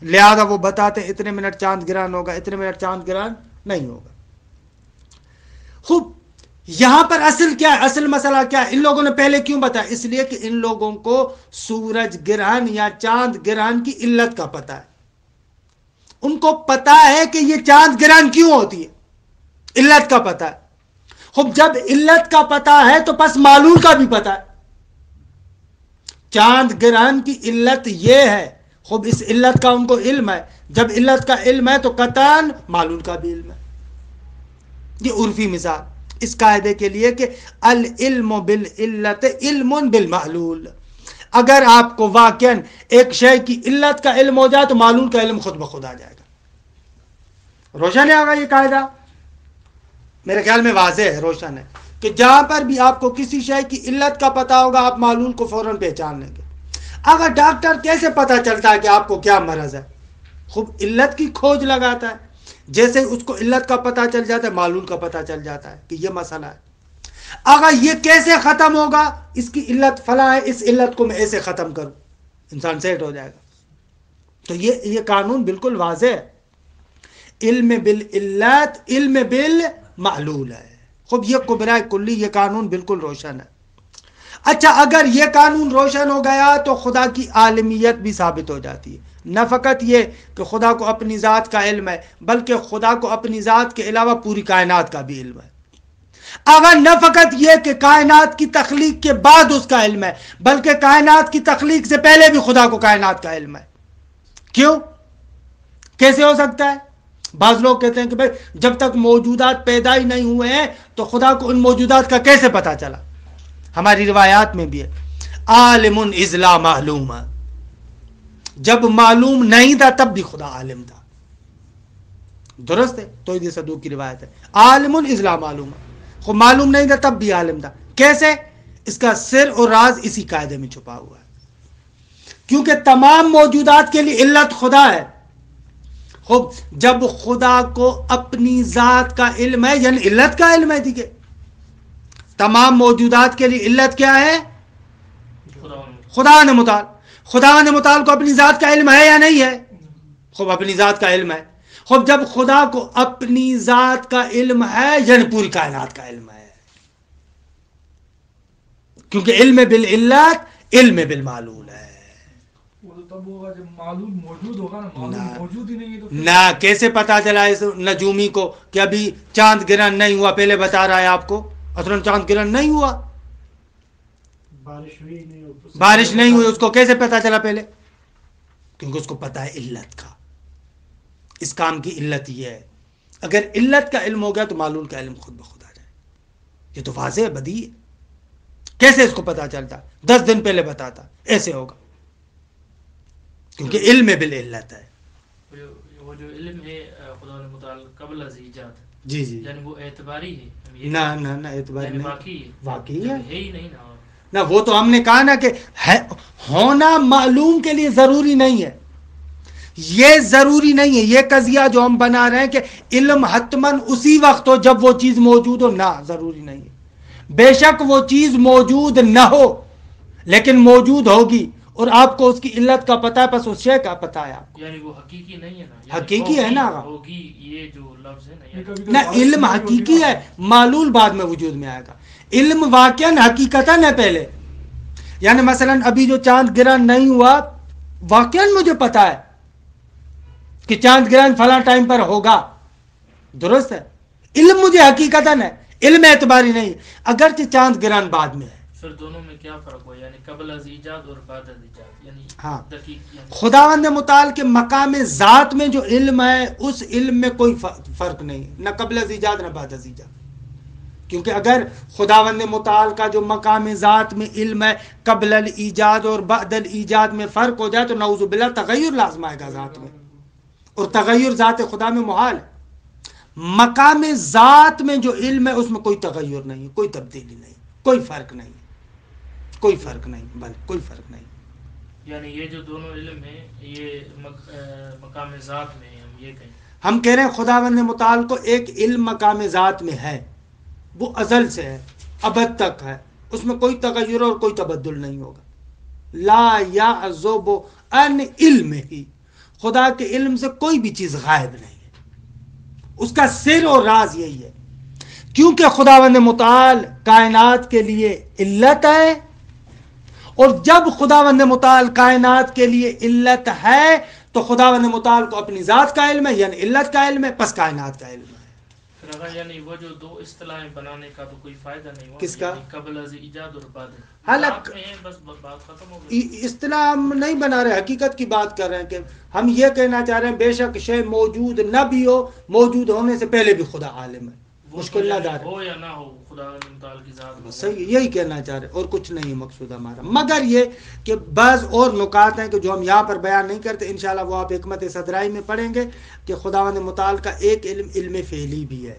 لہذا وہ بتاتے ہیں اتنے منٹ چاند گرہن ہوگا، اتنے منٹ چاند گرہن نہیں ہوگا. خوب یہاں پر اصل کیا ہے، اصل مسئلہ کیا ہے، ان لوگوں نے پہلے کیوں بتایا؟ اس لیے کہ ان لوگوں کو سورج گرہن یا چاند گرہن کی علت کا پتا ہے. ان کو پتا ہے کہ یہ چاند گرہن کیوں ہوتی ہے، علت کا پتا ہے. خوب جب علت کا پتا ہے تو پس معلول کا بھی پتا ہے. چاند گرہن کی علت یہ ہے، خوب اس علت کا ان کو علم ہے. جب علت کا علم ہے تو قطعاً معلول کا بھی علم ہے. یہ عرفی مثال اس قاعدے کے لیے کہ العلم بالعلت علم بالمعلول. اگر آپ کو واقعاً ایک شے کی علت کا علم ہو جائے تو معلول کا علم خود بخود آ جائے گا. روشن ہے آگا یہ قاعدہ؟ میرے خیال میں واضح ہے، روشن ہے کہ جہاں پر بھی آپ کو کسی شے کی علت کا پتا ہوگا آپ معلول کو فوراً پہچان لیں گے. اگر ڈاکٹر کیسے پتا چلتا ہے کہ آپ کو کیا مرض ہے؟ خوب علت کی کھوج لگاتا ہے. جیسے اس کو علت کا پتا چل جاتا ہے معلول کا پتا چل جاتا ہے کہ یہ مسئلہ ہے. اگر یہ کیسے ختم ہوگا، اس کی علت فلاں ہے، اس علت کو میں ایسے ختم کروں، انسان سیٹ ہو جائے گا. تو یہ قانون بالکل واضح ہے. علم بالعلت علم بالمعلول ہے. خوب یہ قبرۂ کلی یہ قانون بالکل روشن ہے. اچھا اگر یہ قانون روشن ہو گیا تو خدا کی عالمیت بھی ثابت ہو جاتی ہے. نہ فقط یہ کہ خدا کو اپنی ذات کا علم ہے، بلکہ خدا کو اپنی ذات کے علاوہ پوری کائنات کا بھی علم ہے. اگر نہ فقط یہ کہ کائنات کی تخلیق کے بعد اس کا علم ہے، بلکہ کائنات کی تخلیق سے پہلے بھی خدا کو کائنات کا علم ہے. کیوں؟ کیسے ہو سکتا ہے؟ بعض لوگ کہتے ہیں کہ بھائی جب تک موجودات پیدا ہی نہیں ہوئے ہیں تو خدا کو ان موجودات کا کیسے پتا چلا؟ ہماری روایات میں بھی ہے عالم اذ لا معلوم، جب معلوم نہیں تھا تب بھی خدا عالم تھا. درست ہے؟ تو یہ صدوق کی روایت ہے عالم اذ لا معلوم، خود معلوم نہیں تھا تب بھی عالم تھا. کیسے؟ اس کا سر اور راز اسی قاعدے میں چھپا ہوا ہے. کیونکہ تمام موجودات کے لیے علت خدا ہے. خوب جب خدا کو اپنی ذات کا علم ہے یعنی علت کا علم ہے، ٹھیک ہے، تمام موجودات کے لیے علت کیا ہے؟ خدا نے متعال. خدا نے متعال کو اپنی ذات کا علم ہے یا نہیں ہے؟ خوب اپنی ذات کا علم ہے. خوب جب خدا کو اپنی ذات کا علم ہے یعنی پوری کائنات کا علم ہے، کیونکہ علم بالعلت علم بالمعلول ہے. تب ہوگا جب معلوم موجود ہوگا نا، معلوم موجود ہی نہیں ہے تو نہ کیسے پتا چلا اس نجومی کو کہ ابھی چاند گرہن نہیں ہوا؟ پہلے بتا رہا ہے آپ کو اصلاً چاند گرہن نہیں ہوا، بارش نہیں ہوئی. اس کو کیسے پتا چلا پہلے؟ کیونکہ اس کو پتا ہے علت کا، اس کام کی علت یہ ہے. اگر علت کا علم ہو گیا تو معلول کا علم خود بخود آ جائے. یہ تو واضح ہے، بدیہی ہے. کیسے اس کو پتا چلتا؟ 10 دن پہلے بتاتا ایسے ہوگا، کیونکہ علم بالعلت ہے. وہ جو علم ہے خدا نے متعال قبل از ایجاد، جی جی، یعنی وہ اعتباری ہے؟ نہ اعتباری یعنی نہیں، واقعی ہے ہی نہیں نا. نہ. وہ تو ہم نے کہا نا کہ ہونا معلوم کے لیے ضروری نہیں ہے. یہ ضروری نہیں ہے یہ قضیہ جو ہم بنا رہے ہیں کہ علم حتماً اسی وقت ہو جب وہ چیز موجود ہو. نہ، ضروری نہیں ہے. بے شک وہ چیز موجود نہ ہو لیکن موجود ہوگی اور آپ کو اس کی علت کا پتہ ہے، بس اس شے کا پتہ ہے آپ کو. یعنی وہ حقیقی نہیں ہے نا، حقیقی ہے نا. ہوگی یہ جو لفظ ہے نا، نہ علم حقیقی ہے، معلول بعد میں وجود میں آئے گا. علم واقعاً حقیقتاً ہے پہلے، یعنی مثلا ابھی جو چاند گرہن نہیں ہوا، واقعاً مجھے پتا ہے کہ چاند گرہن فلاں ٹائم پر ہوگا، درست ہے، علم مجھے حقیقتاً ہے، علم اعتباری نہیں، اگرچہ چاند گرہن بعد میں ہے۔ پھر دونوں میں کیا فرق ہوا، یعنی قبل از ایجاد اور بعد از ایجاد، یعنی ہاں، دقیق یعنی خداوند متعال کے مقام ذات میں جو علم ہے اس علم میں کوئی فرق نہیں، نہ قبل از ایجاد نہ بعد از ایجاد، کیونکہ اگر خداوند متعال کا جو مقام ذات میں علم ہے قبل الایجاد اور بعد الایجاد میں فرق ہو جائے تو نعوذ باللہ تغیر لازم آئے گا ذات میں، اور تغیر ذات خدا میں محال ہے۔ مقام ذات میں جو علم ہے اس میں کوئی تغیر نہیں ہے، کوئی تبدیلی نہیں، کوئی فرق نہیں، کوئی فرق نہیں، بلکہ کوئی فرق نہیں۔ یعنی یہ جو دونوں علم ہیں یہ مقام ذات میں ہیں، ہم یہ کہیں ہم کہہ رہے ہیں خداوند متعال کو ایک علم مقام ذات میں ہے، وہ ازل سے ہے، ابد تک ہے، اس میں کوئی تغیر اور کوئی تبدل نہیں ہوگا۔ لا یعزب عن علمہ، خدا کے علم سے کوئی بھی چیز غائب نہیں ہے، اس کا سر اور راز یہی ہے، کیونکہ خداوند متعال کائنات کے لیے علت ہے، اور جب خداوند متعال کائنات کے لیے علت ہے تو خداوند متعال کو اپنی ذات کا علم ہے، یعنی علت کا علم ہے، پس کائنات کا علم ہے۔ پھر اگر یعنی وہ جو دو اصطلاحیں بنانے کا تو کوئی فائدہ نہیں ہوا، کس کا؟ یعنی قبل از ایجاد اور بعد حالانکہ ذات میں ہیں، بس بات ختم ہو گئی۔ اصطلاح ہم نہیں بنا رہے، حقیقت کی بات کر رہے ہیں کہ ہم یہ کہنا چاہ رہے ہیں بے شک شے موجود نہ بھی ہو، موجود ہونے سے پہلے بھی خدا عالم ہے، وہ مشکل نہ دار ہے، ہو یا نہ ہو خدا متعال کی ذات میں صحیح، یہی کہنا چاہ رہے، اور کچھ نہیں مقصود ہمارا، مگر یہ کہ بعض اور نکات ہیں کہ جو ہم یہاں پر بیان نہیں کرتے، انشاءاللہ وہ آپ حکمت صدرائی میں پڑھیں گے کہ خداوند متعال کا ایک علم علم فعلی بھی ہے،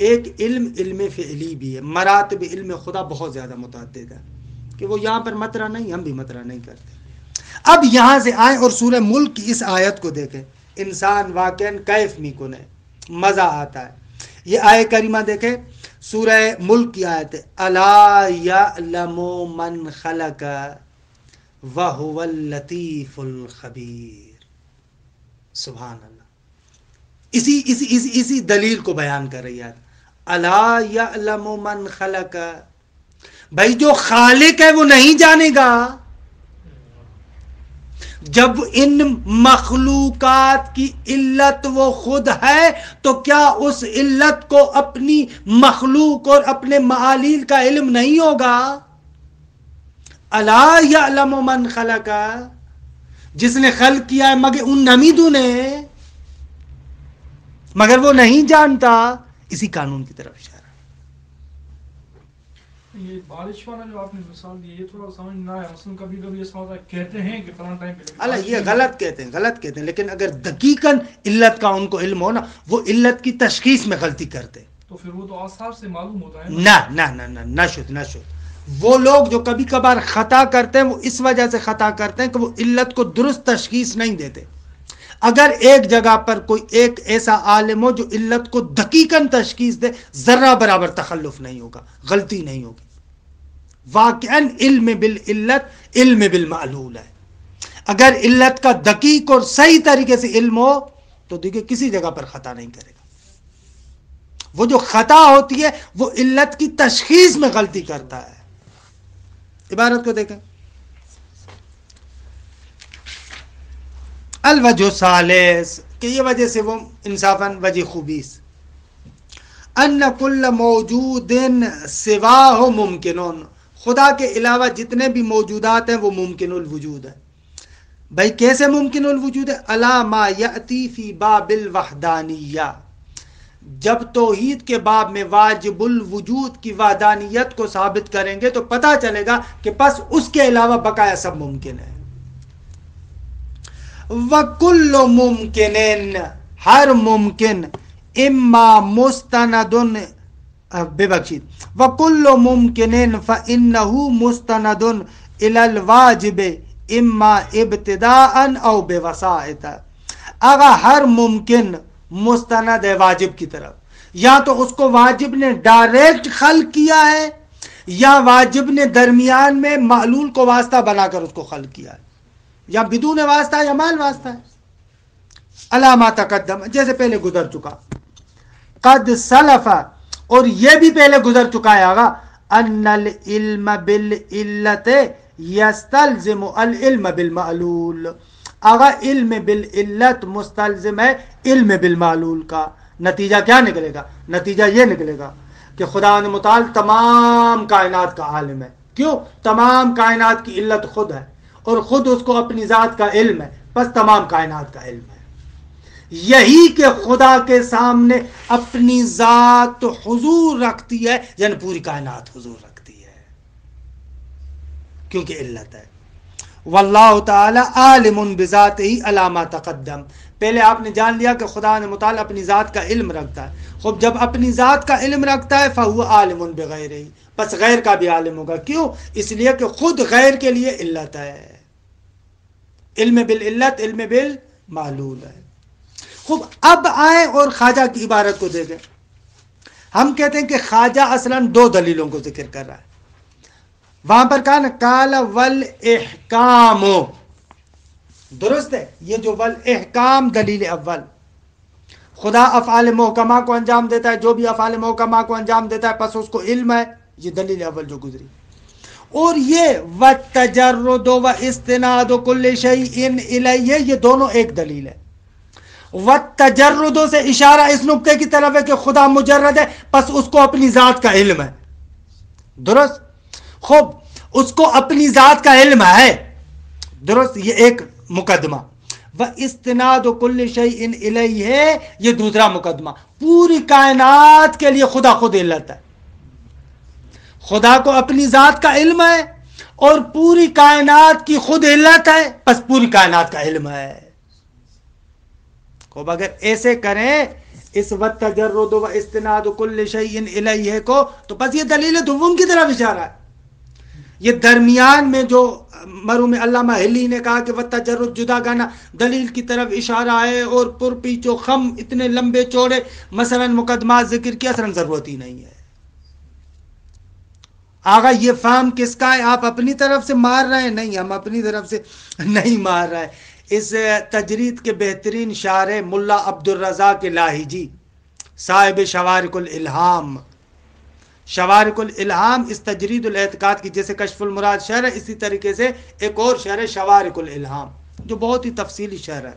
ایک علم فعلی بھی ہے، مراتب علم خدا بہت زیادہ متعدد ہے کہ وہ یہاں پر مطرح نہیں، ہم بھی مطرح نہیں کرتے۔ اب یہاں سے آئیں اور سورہ ملک کی اس آیت کو دیکھیں، انسان واقعاً کیف میکن ہے، مزہ آتا ہے۔ یہ آیت کریمہ دیکھیں، سورہ ملک کی آیت ہے، الا یعلم من خلق وہو اللطیف الخبیر، سبحان اللہ، اسی دلیل کو بیان کر رہی ہے، الا یعلم من خلق، بھائی جو خالق ہے وہ نہیں جانے گا؟ جب ان مخلوقات کی علت وہ خود ہے تو کیا اس علت کو اپنی مخلوق اور اپنے معالیل کا علم نہیں ہوگا؟ الا یعلم من خلق، جس نے خلق کیا ہے مگر ان نمیدوں نے، مگر وہ نہیں جانتا، اسی قانون کی طرف اشارہ۔ یہ بارش والا جو آپ نے مثال دی یہ تھوڑا سمجھ نہ آیا، مثلا کبھی کبھی اس ہوتا ہے کہتے ہیں کہ فلاں ٹائم پہ، اللہ یہ غلط کہتے ہیں، لیکن اگر دقیقاً علت کا ان کو علم ہو نا، وہ علت کی تشخیص میں غلطی کرتے، تو پھر وہ تو آثار سے معلوم ہوتا ہے نہ شد وہ لوگ جو کبھی کبھار خطا کرتے ہیں وہ اس وجہ سے خطا کرتے ہیں کہ وہ علت کو درست تشخیص نہیں دیتے۔ اگر ایک جگہ پر کوئی ایک ایسا عالم ہو جو علت کو دقیقاً تشخیص دے، ذرہ برابر تخلف نہیں ہوگا، غلطی نہیں ہوگی، واقعاً علم بالعلت علم بالمعلول ہے۔ اگر علت کا دقیق اور صحیح طریقے سے علم ہو تو دیکھیں کسی جگہ پر خطا نہیں کرے گا، وہ جو خطا ہوتی ہے وہ علت کی تشخیص میں غلطی کرتا ہے۔ عبارت کو دیکھیں، الوجہ الثالث، کہ یہ وجہ سے وہ انصافاً وجہ خوبیس، ان کل موجود سواہ ممکنون، خدا کے علاوہ جتنے بھی موجودات ہیں وہ ممکن الوجود ہے۔ بھائی کیسے ممکن الوجود ہے؟ الا ما یأتی فی باب الوحدانیہ، جب توحید کے باب میں واجب الوجود کی وحدانیت کو ثابت کریں گے تو پتہ چلے گا کہ پس اس کے علاوہ بقایا سب ممکن ہے۔ وَكُلُّ مُمْكِنٍ، ہر ممکن، اما مستند ببخشید، وَكُلُّ مُمْكِنٍ فَإِنَّهُ مُسْتَنَدٌ إِلَى الْوَاجِبِ اما ابتداءً او بوسائط، اگر ہر ممکن مستند ہے واجب کی طرف، یا تو اس کو واجب نے ڈائریکٹ خلق کیا ہے یا واجب نے درمیان میں معلول کو واسطہ بنا کر اس کو خلق کیا ہے، یا بدون واسطہ یا مال واسطہ ہے۔ علامہ تقدم، جیسے پہلے گزر چکا، قد سلف، اور یہ بھی پہلے گزر چکا ہے آگا، ان العلم بالعلت یستلزم العلم بالمعلول. آگا علم بالعلت مستلزم ہے علم بالمعلول کا. نتیجہ کیا نکلے گا؟ نتیجہ یہ نکلے گا کہ خدا متعال تمام کائنات کا عالم ہے. کیوں؟ تمام کائنات کی علت خود ہے اور خود اس کو اپنی ذات کا علم ہے، بس تمام کائنات کا علم ہے. یہی کہ خدا کے سامنے اپنی ذات حضور رکھتی ہے، یعنی پوری کائنات حضور رکھتی ہے، کیونکہ علت ہے. واللہ تعالی عالم بذاتہ علی ما تقدم. پہلے آپ نے جان لیا کہ خدا نے متعال اپنی ذات کا علم رکھتا ہے. خب جب اپنی ذات کا علم رکھتا ہے فہو عالم بغیرہ، بس غیر کا بھی عالم ہوگا. کیوں؟ اس لیے کہ خود غیر کے لیے علت ہے. علم بالعلت علم بالمعلول ہے. خوب اب آئیں اور خواجہ کی عبارت کو دیکھیں. ہم کہتے ہیں کہ خواجہ اصلاً دو دلیلوں کو ذکر کر رہا ہے. وہاں پر کہا نا قال والاحکام، درست ہے. یہ جو والاحکام دلیل اول، خدا افعال محکمہ کو انجام دیتا ہے، جو بھی افعال محکمہ کو انجام دیتا ہے پس اس کو علم ہے. یہ دلیل اول جو گزری. اور یہ والتجرد واستناد کل شیء الیہ، یہ دونوں ایک دلیل ہے. والتجرد سے اشارہ اس نقطے کی طرف ہے کہ خدا مجرد ہے، پس اس کو اپنی ذات کا علم ہے. درست. خوب اس کو اپنی ذات کا علم ہے، درست. یہ ایک مقدمہ. واستناد کل شیء الیہ، یہ دوسرا مقدمہ. پوری کائنات کے لیے خدا خود علت ہے. خدا کو اپنی ذات کا علم ہے اور پوری کائنات کی خود علت ہے، پس پوری کائنات کا علم ہے. خوب اگر ایسے کریں اس والتجرد واستناد کل شیء الیہ کو، تو بس یہ دلیل دوم کی طرف اشارہ ہے. یہ درمیان میں جو مرحوم علامہ ہلی نے کہا کہ والتجرد جدا گانا دلیل کی طرف اشارہ ہے، اور پر پیچو خم اتنے لمبے چوڑے مثلا مقدمات ذکر کی، اصلا ضرورت ہی نہیں ہے. آگا یہ فہم کس کا ہے؟ آپ اپنی طرف سے مار رہے ہیں؟ نہیں، ہم اپنی طرف سے نہیں مار رہے. اس تجرید کے بہترین شارح ملا عبدالرزاق لاہیجی صاحب شوارق الالہام، شوارق الالہام اس تجرید الاعتقاد کی جیسے کشف المراد شرح ہے، اسی طریقے سے ایک اور شرح شوارق الالہام جو بہت ہی تفصیلی شرح ہے.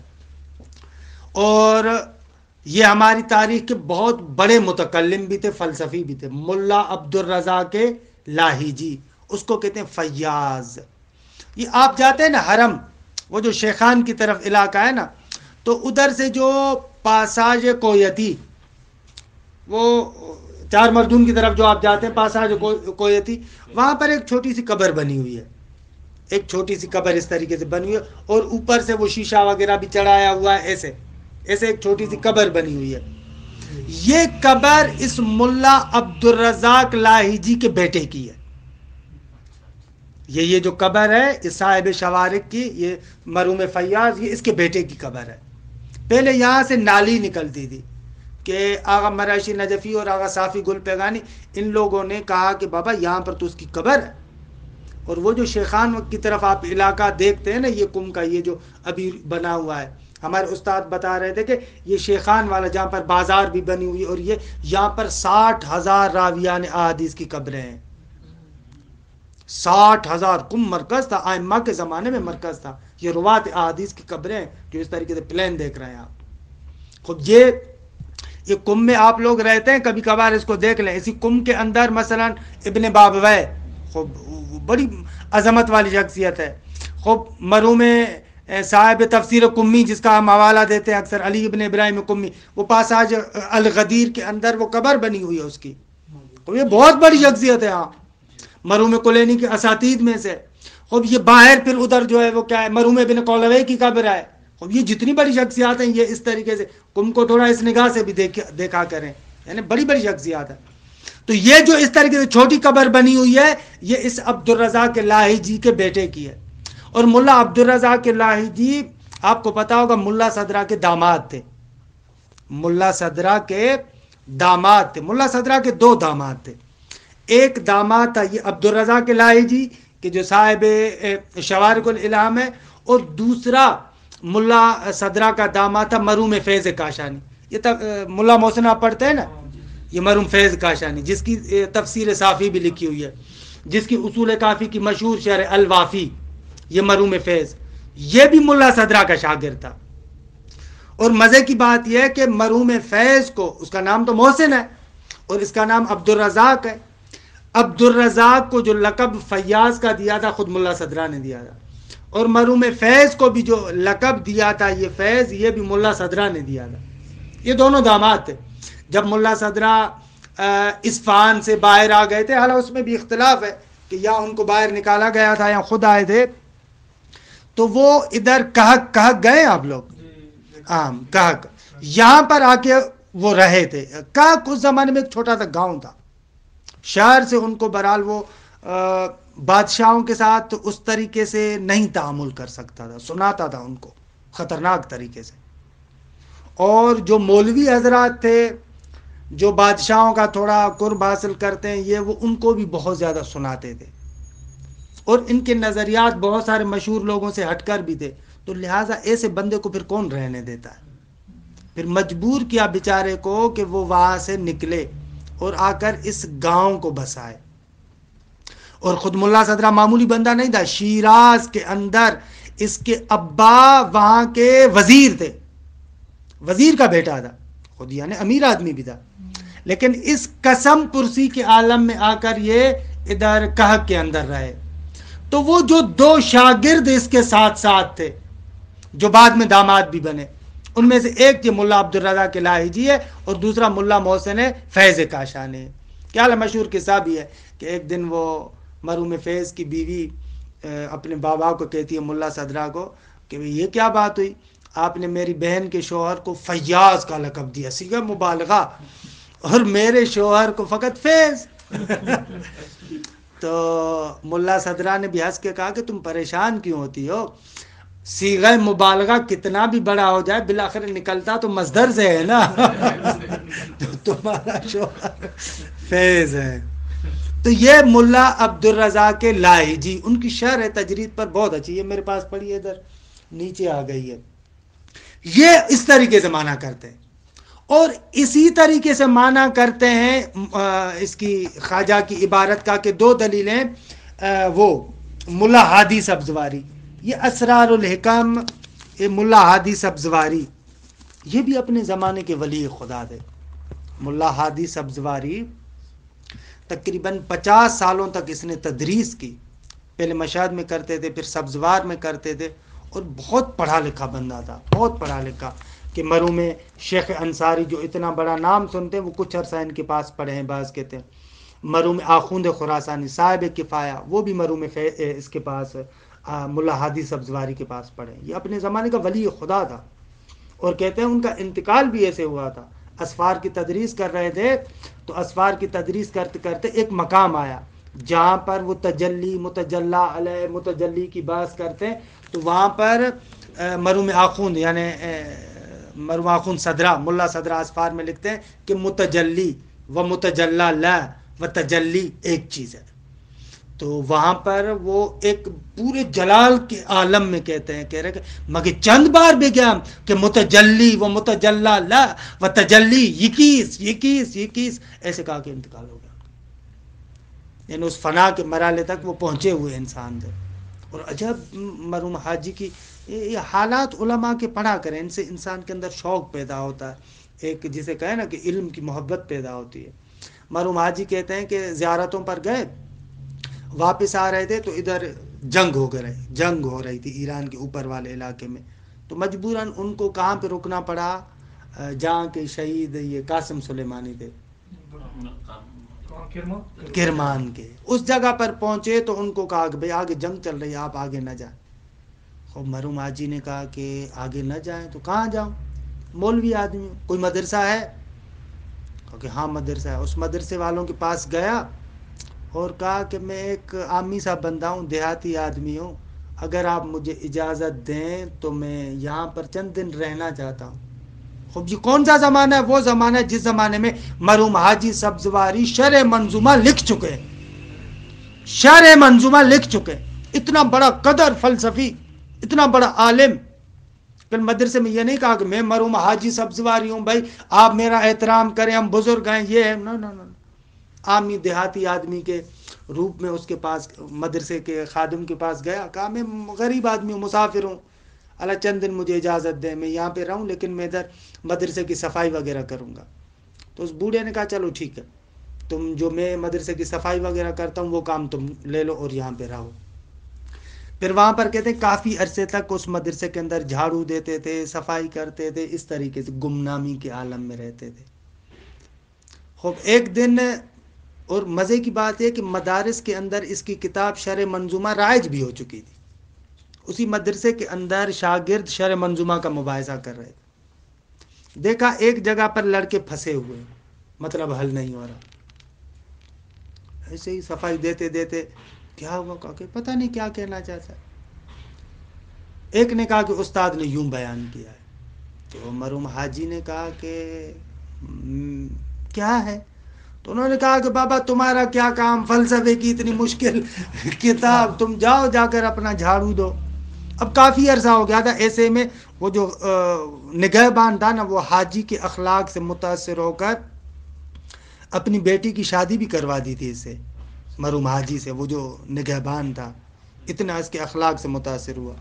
اور یہ ہماری تاریخ کے بہت بڑے متکلم بھی تھے، فلسفی بھی تھے. ملا عبدالرزاق لاہیجی، اس کو کہتے ہیں فیاض. یہ آپ جاتے ہیں نا حرم، وہ جو شیخان کی طرف علاقہ ہے نا، تو ادھر سے جو پاساج کویتی، وہ چار مردون کی طرف جو آپ جاتے ہیں پاساج کویتی، وہاں پر ایک چھوٹی سی قبر بنی ہوئی ہے. ایک چھوٹی سی قبر اس طریقے سے بنی ہوئی ہے، اور اوپر سے وہ شیشہ وغیرہ بھی چڑھایا ہوا ہے. ایسے ایسے ایک چھوٹی سی قبر بنی ہوئی ہے. یہ قبر اس ملا عبدالرزاق لاہیجی کے بیٹے کی ہے. یہ جو قبر ہے اس صاحب شوارق کی، یہ مرحوم فیاض، یہ اس کے بیٹے کی قبر ہے. پہلے یہاں سے نالی نکلتی تھی کہ آغا مراشی نجفی اور آغا صافی گل پیغانی، ان لوگوں نے کہا کہ بابا یہاں پر تو اس کی قبر ہے. اور وہ جو شیخان کی طرف آپ علاقہ دیکھتے ہیں نا، یہ کم کا یہ جو ابھی بنا ہوا ہے، ہمارے استاد بتا رہے تھے کہ یہ شیخان والا جہاں پر بازار بھی بنی ہوئی، اور یہ یہاں پر 60,000 راویان احادیث کی قبریں ہیں. 60,000 کم مرکز تھا، ائمہ کے زمانے میں مرکز تھا. یہ روات احادیث کی قبریں جو اس طریقے سے پلین دیکھ رہے ہیں آپ. خود یہ کم میں آپ لوگ رہتے ہیں، کبھی کبھار اس کو دیکھ لیں. اسی کم کے اندر مثلا ابن بابویہ، خوب بڑی عظمت والی شخصیت ہے. خوب مرحوم صاحب تفسیر کمی جس کا ہم حوالہ دیتے ہیں اکثر، علی ابن ابراہیم کمی، وہ پاساج الغدیر کے اندر وہ قبر بنی ہوئی ہے اس کی. یہ بہت بڑی شخصیت ہے. ہاں، مرحوم کلینی کے اساتید میں سے. خوب یہ باہر پھر ادھر جو ہے وہ کیا ہے، مرحوم ابن قولوی کی قبر ہے. خوب یہ جتنی بڑی شخصیات ہیں یہ اس طریقے سے کم کو تھوڑا اس نگاہ سے بھی دیکھا کریں، یعنی بڑی بڑی شخصیات ہے. تو یہ جو اس طریقے سے چھوٹی قبر بنی ہوئی ہے، یہ اس عبدالرزاق لاہیجی کے بیٹے کی ہے. اور ملا عبدالرزاق لاہیجی آپ کو پتا ہوگا ملا صدرہ کے داماد تھے. ملا صدرہ کے داماد تھے. ملا صدرہ کے 2 داماد تھے. ایک داماد تھا یہ عبدالرزاق لاہیجی کہ جو صاحب شوارق الالہام ہے، اور دوسرا ملا صدرہ کا داماد تھا مرحوم فیض کاشانی. یہ ملا محسن آپ پڑھتے ہیں نا، یہ مرحوم فیض کاشانی، جس کی تفسیر صافی بھی لکھی ہوئی ہے، جس کی اصول کافی کی مشہور شرح الوافی، یہ مرحوم فیض، یہ بھی ملا صدرہ کا شاگرد تھا. اور مزے کی بات یہ ہے کہ مرحوم فیض کو، اس کا نام تو محسن ہے اور اس کا نام عبدالرزاق ہے، عبدالرزاق کو جو لقب فیاض کا دیا تھا خود ملا صدرہ نے دیا تھا، اور مرحوم فیض کو بھی جو لقب دیا تھا یہ فیض، یہ بھی ملا صدرہ نے دیا تھا. یہ دونوں داماد تھے. جب ملا صدرہ اصفہان سے باہر آ گئے تھے، حالانکہ اس میں بھی اختلاف ہے کہ یا ان کو باہر نکالا گیا تھا یا خود آئے تھے، تو وہ ادھر کہک گئے آپ لوگ، کہک، یہاں پر آ کے وہ رہے تھے. کہک اس زمانے میں ایک چھوٹا سا گاؤں تھا. شہر سے ان کو برحال وہ بادشاہوں کے ساتھ اس طریقے سے نہیں تعامل کر سکتا تھا، سناتا تھا ان کو خطرناک طریقے سے. اور جو مولوی حضرات تھے جو بادشاہوں کا تھوڑا قرب حاصل کرتے ہیں، یہ وہ ان کو بھی بہت زیادہ سناتے تھے، اور ان کے نظریات بہت سارے مشہور لوگوں سے ہٹ کر بھی تھے. تو لہٰذا ایسے بندے کو پھر کون رہنے دیتا ہے؟ پھر مجبور کیا بیچارے کو کہ وہ وہاں سے نکلے اور آ کر اس گاؤں کو بسائے. اور خود ملا صدرہ معمولی بندہ نہیں تھا، شیراز کے اندر اس کے ابا وہاں کے وزیر تھے، وزیر کا بیٹا تھا خود، یعنی امیر آدمی بھی تھا. لیکن اس قسم پرسی کے عالم میں آ کر یہ ادھر کہک کے اندر رہے. تو وہ جو دو شاگرد اس کے ساتھ ساتھ تھے جو بعد میں داماد بھی بنے، ان میں سے ایک یہ ملا عبدالرزاق لاہیجی ہے اور دوسرا ملا محسن فیض کاشانی. کیا مشہور قصہ بھی ہے کہ ایک دن وہ مرحوم فیض کی بیوی اپنے بابا کو کہتی ہے، ملا صدرہ کو، کہ یہ کیا بات ہوئی، آپ نے میری بہن کے شوہر کو فیاض کا لقب دیا، صیغہ مبالغہ، اور میرے شوہر کو فقط فیض. تو ملا صدرہ نے بھی ہنس کے کہا کہ تم پریشان کیوں ہوتی ہو، صیغہ مبالغہ کتنا بھی بڑا ہو جائے بالآخر نکلتا تو مصدر سے ہے نا. تو تمہارا شوہر فیض ہے. تو یہ ملا عبدالرزاق لاہیجی، ان کی شرح تجرید پر بہت اچھی ہے، میرے پاس پڑھی ہے، ادھر نیچے آ گئی ہے. یہ اس طریقے سے معنی کرتے ہیں، اور اسی طریقے سے معنی کرتے ہیں اس کی خواجہ کی عبارت کا کہ دو دلیلیں. وہ ملا ہادی سبزواری، یہ اسرار الحکم، ملا ہادی سبزواری، یہ بھی اپنے زمانے کے ولی خدا تھے. ملا ہادی سبزواری تقریباً 50 سالوں تک اس نے تدریس کی. پہلے مشہد میں کرتے تھے، پھر سبزوار میں کرتے تھے، اور بہت پڑھا لکھا بندہ تھا، بہت پڑھا لکھا. کہ مرحوم شیخ انصاری جو اتنا بڑا نام سنتے ہیں وہ کچھ عرصہ ان کے پاس پڑھے ہیں، بعض کہتے ہیں. مرحوم آخوند خراسانی صاحب کفایہ، وہ بھی مرحوم اس کے پاس ملا ہادی سبزواری کے پاس پڑھے. یہ اپنے زمانے کا ولی خدا تھا، اور کہتے ہیں ان کا انتقال بھی ایسے ہوا تھا. اسفار کی تدریس کر رہے تھے تو اسفار کی تدریس کرتے کرتے ایک مقام آیا جہاں پر وہ تجلی متجلا علیہ متجلی کی بحث کرتے ہیں. تو وہاں پر مرحوم آخوند یعنی مرحوم آخوند صدرہ، ملا صدرہ اسفار میں لکھتے ہیں کہ متجلی و متجلا لا و تجلی ایک چیز ہے. تو وہاں پر وہ ایک پورے جلال کے عالم میں کہتے ہیں، کہہ رہے کہ مگر چند بار بھی گیا کہ متجلی و متجلا لا و تجلی یکیس ایسے کہا کہ انتقال ہو گیا. یعنی اس فنا کے مرحلے تک وہ پہنچے ہوئے انسان تھے. اور عجب مرحوم حاجی کی یہ حالات علماء کے پڑھا کریں، ان سے انسان کے اندر شوق پیدا ہوتا ہے، ایک جسے کہیں نا کہ علم کی محبت پیدا ہوتی ہے. مرحوم حاجی کہتے ہیں کہ زیارتوں پر گئے، واپس آ رہے تھے تو ادھر جنگ ہو رہی تھی ایران کے اوپر والے علاقے میں. تو مجبوراً ان کو کہاں پہ رکنا پڑا، جہاں کے شہید یہ قاسم سلیمانی تھے، کرمان کے، اس جگہ پر پہنچے تو ان کو کہا کہ بھئی آگے جنگ چل رہی ہے، آپ آگے نہ جائیں. خوب مرحوم حاجی نے کہا کہ آگے نہ جائیں تو کہاں جاؤں، مولوی آدمی، کوئی مدرسہ ہے؟ کہا کہ ہاں مدرسہ ہے. اس مدرسے والوں کے پاس گیا اور کہا کہ میں ایک عامی سا بندہ ہوں، دیہاتی آدمی ہوں، اگر آپ مجھے اجازت دیں تو میں یہاں پر چند دن رہنا چاہتا ہوں. خوب جی کون سا زمانہ ہے؟ وہ زمانہ ہے جس زمانے میں مرحوم حاجی سبزواری شرح منظومہ لکھ چکے، شرح منظومہ لکھ چکے. اتنا بڑا قدر فلسفی، اتنا بڑا عالم، پھر مدرسے میں یہ نہیں کہا کہ میں مرحوم حاجی سبزواری ہوں بھائی آپ میرا احترام کریں، ہم بزرگ ہیں، یہ ہے نو نو نو، عامی دیہاتی آدمی کے روپ میں اس کے پاس مدرسے کے خادم کے پاس گیا، کہا میں غریب آدمی ہوں، مسافر ہوں، اللہ چند دن مجھے اجازت دیں، میں یہاں پہ رہوں لیکن میں ادھر مدرسے کی صفائی وغیرہ کروں گا. تو اس بوڑھے نے کہا چلو ٹھیک ہے، تم جو میں مدرسے کی صفائی وغیرہ کرتا ہوں وہ کام تم لے لو اور یہاں پہ رہو. پھر وہاں پر کہتے ہیں کافی عرصے تک اس مدرسے کے اندر جھاڑو دیتے تھے، صفائی کرتے تھے، اس طریقے سے گمنامی کے عالم میں رہتے تھے. خوب ایک دن، اور مزے کی بات ہے کہ مدارس کے اندر اس کی کتاب شرح منظومہ رائج بھی ہو چکی تھی. اسی مدرسے کے اندر شاگرد شرح منظومہ کا مباحثہ کر رہے تھے. دیکھا ایک جگہ پر لڑکے پھنسے ہوئے، مطلب حل نہیں ہو رہا. ایسے ہی صفائی دیتے دیتے کیا ہوا، کہا کہ پتہ نہیں کیا کہنا چاہتا ہے. ایک نے کہا کہ استاد نے یوں بیان کیا ہے. تو مرحوم حاجی نے کہا کہ کیا ہے؟ تو انہوں نے کہا کہ بابا تمہارا کیا کام، فلسفے کی اتنی مشکل کتاب، تم جاؤ جا کر اپنا جھاڑو دو. اب کافی عرصہ ہو گیا تھا. ایسے میں وہ جو نگہبان تھا نا، وہ حاجی کے اخلاق سے متاثر ہو کر اپنی بیٹی کی شادی بھی کروا دی تھی اس سے، مرحوم حاجی سے. وہ جو نگہبان تھا اتنا اس کے اخلاق سے متاثر ہوا.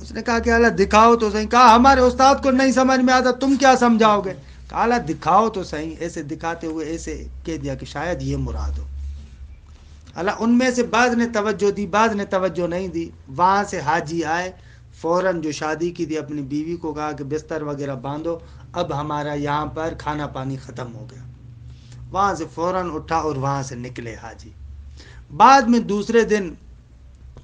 اس نے کہا کہ اللہ دکھاؤ تو صحیح. کہا ہمارے استاد کو نہیں سمجھ میں آتا، تم کیا سمجھاؤ گے؟ کہا اللہ دکھاؤ تو صحیح. ایسے دکھاتے ہوئے ایسے کہہ دیا کہ شاید یہ مراد ہو. اللہ ان میں سے بعض نے توجہ دی، بعض نے توجہ نہیں دی. وہاں سے حاجی آئے، فوراً جو شادی کی تھی اپنی بیوی کو کہا کہ بستر وغیرہ باندھو، اب ہمارا یہاں پر کھانا پانی ختم ہو گیا. وہاں سے فوراً اٹھا اور وہاں سے نکلے حاجی. بعد میں دوسرے دن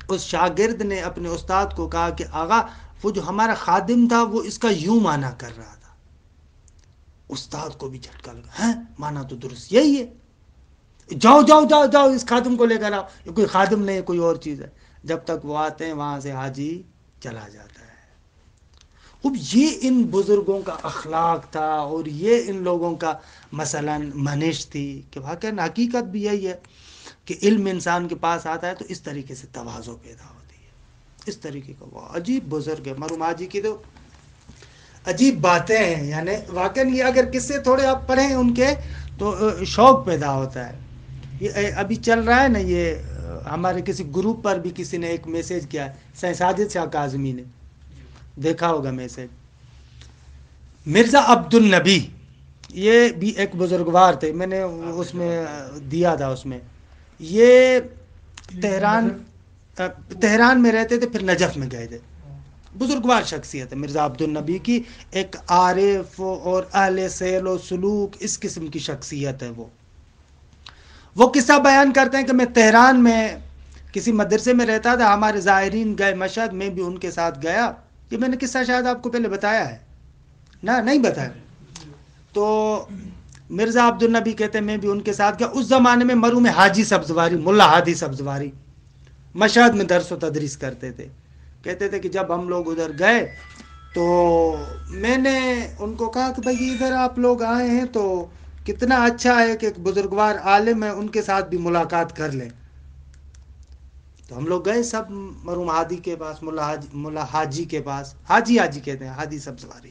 اس شاگرد نے اپنے استاد کو کہا کہ آغا وہ جو ہمارا خادم تھا وہ اس کا یوں معنی کر رہا تھا. استاد کو بھی جھٹکا لگا، ہیں معنی تو درست یہی ہے، جاؤ جاؤ جاؤ جاؤ اس خادم کو لے کر آؤ. یہ کوئی خادم نہیں ہے، کوئی اور چیز ہے. جب تک وہ آتے ہیں وہاں سے حاجی چلا جاتا ہے. اب یہ ان بزرگوں کا اخلاق تھا اور یہ ان لوگوں کا مثلاً منش تھی کہ واقعی حقیقت بھی یہی ہے کہ علم انسان کے پاس آتا ہے تو اس طریقے سے تواضع پیدا ہوتی ہے. اس طریقے کا وہ عجیب بزرگ ہے. مرحوم حاجی کی تو عجیب باتیں ہیں، یعنی واقعی یہ اگر قصے تھوڑے آپ پڑھیں ان کے تو شوق پیدا ہوتا ہے. یہ ابھی چل رہا ہے نا، یہ ہمارے کسی گروپ پر بھی کسی نے ایک میسیج کیا ہے، سائیں ساجد شاہ کاظمی نے، دیکھا ہوگا میسیج. مرزا عبد النبی یہ بھی ایک بزرگوار تھے، میں نے اس میں دیا تھا. اس میں یہ تہران میں رہتے تھے، پھر نجف میں گئے تھے. بزرگوار شخصیت ہے مرزا عبد النبی کی، ایک عارف اور اہل سیل و سلوک اس قسم کی شخصیت ہے. وہ قصہ بیان کرتے ہیں کہ میں تہران میں کسی مدرسے میں رہتا تھا، ہمارے زائرین گئے مشہد، میں بھی ان کے ساتھ گیا. یہ میں نے قصہ شاید آپ کو پہلے بتایا ہے نا، نہیں بتایا. تو مرزا عبد النبی کہتے ہیں میں بھی ان کے ساتھ گیا. اس زمانے میں مرحوم حاجی سبزواری، ملا ہادی سبزواری مشہد میں درس و تدریس کرتے تھے. کہتے تھے کہ جب ہم لوگ ادھر گئے تو میں نے ان کو کہا کہ بھائی ادھر آپ لوگ آئے ہیں تو کتنا اچھا ہے کہ ایک بزرگوار عالم ہے، ان کے ساتھ بھی ملاقات کر لیں. تو ہم لوگ گئے سب مرحوم حادی کے پاس، ملا حاجی کے پاس. حاجی کہتے ہیں، حادی سبزواری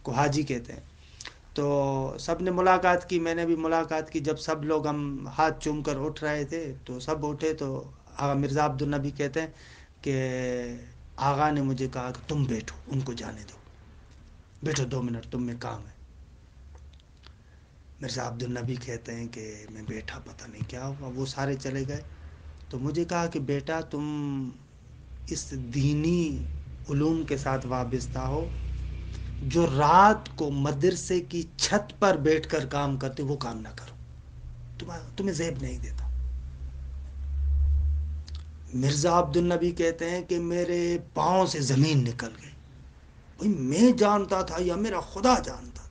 کو حاجی کہتے ہیں. تو سب نے ملاقات کی، میں نے بھی ملاقات کی. جب سب لوگ ہم ہاتھ چوم کر اٹھ رہے تھے تو سب اٹھے تو مرزا عبد النبی کہتے ہیں کہ آغا نے مجھے کہا کہ تم بیٹھو، ان کو جانے دو، بیٹھو 2 منٹ، تم میں کام ہے. مرزا عبد النبی کہتے ہیں کہ میں بیٹھا، پتہ نہیں کیا ہوا. وہ سارے چلے گئے تو مجھے کہا کہ بیٹا تم اس دینی علوم کے ساتھ وابستہ ہو، جو رات کو مدرسے کی چھت پر بیٹھ کر کام کرتے وہ کام نہ کرو، تمہیں زیب نہیں دیتا. مرزا عبد النبی کہتے ہیں کہ میرے پاؤں سے زمین نکل گئی. بھئی میں جانتا تھا یا میرا خدا جانتا تھا.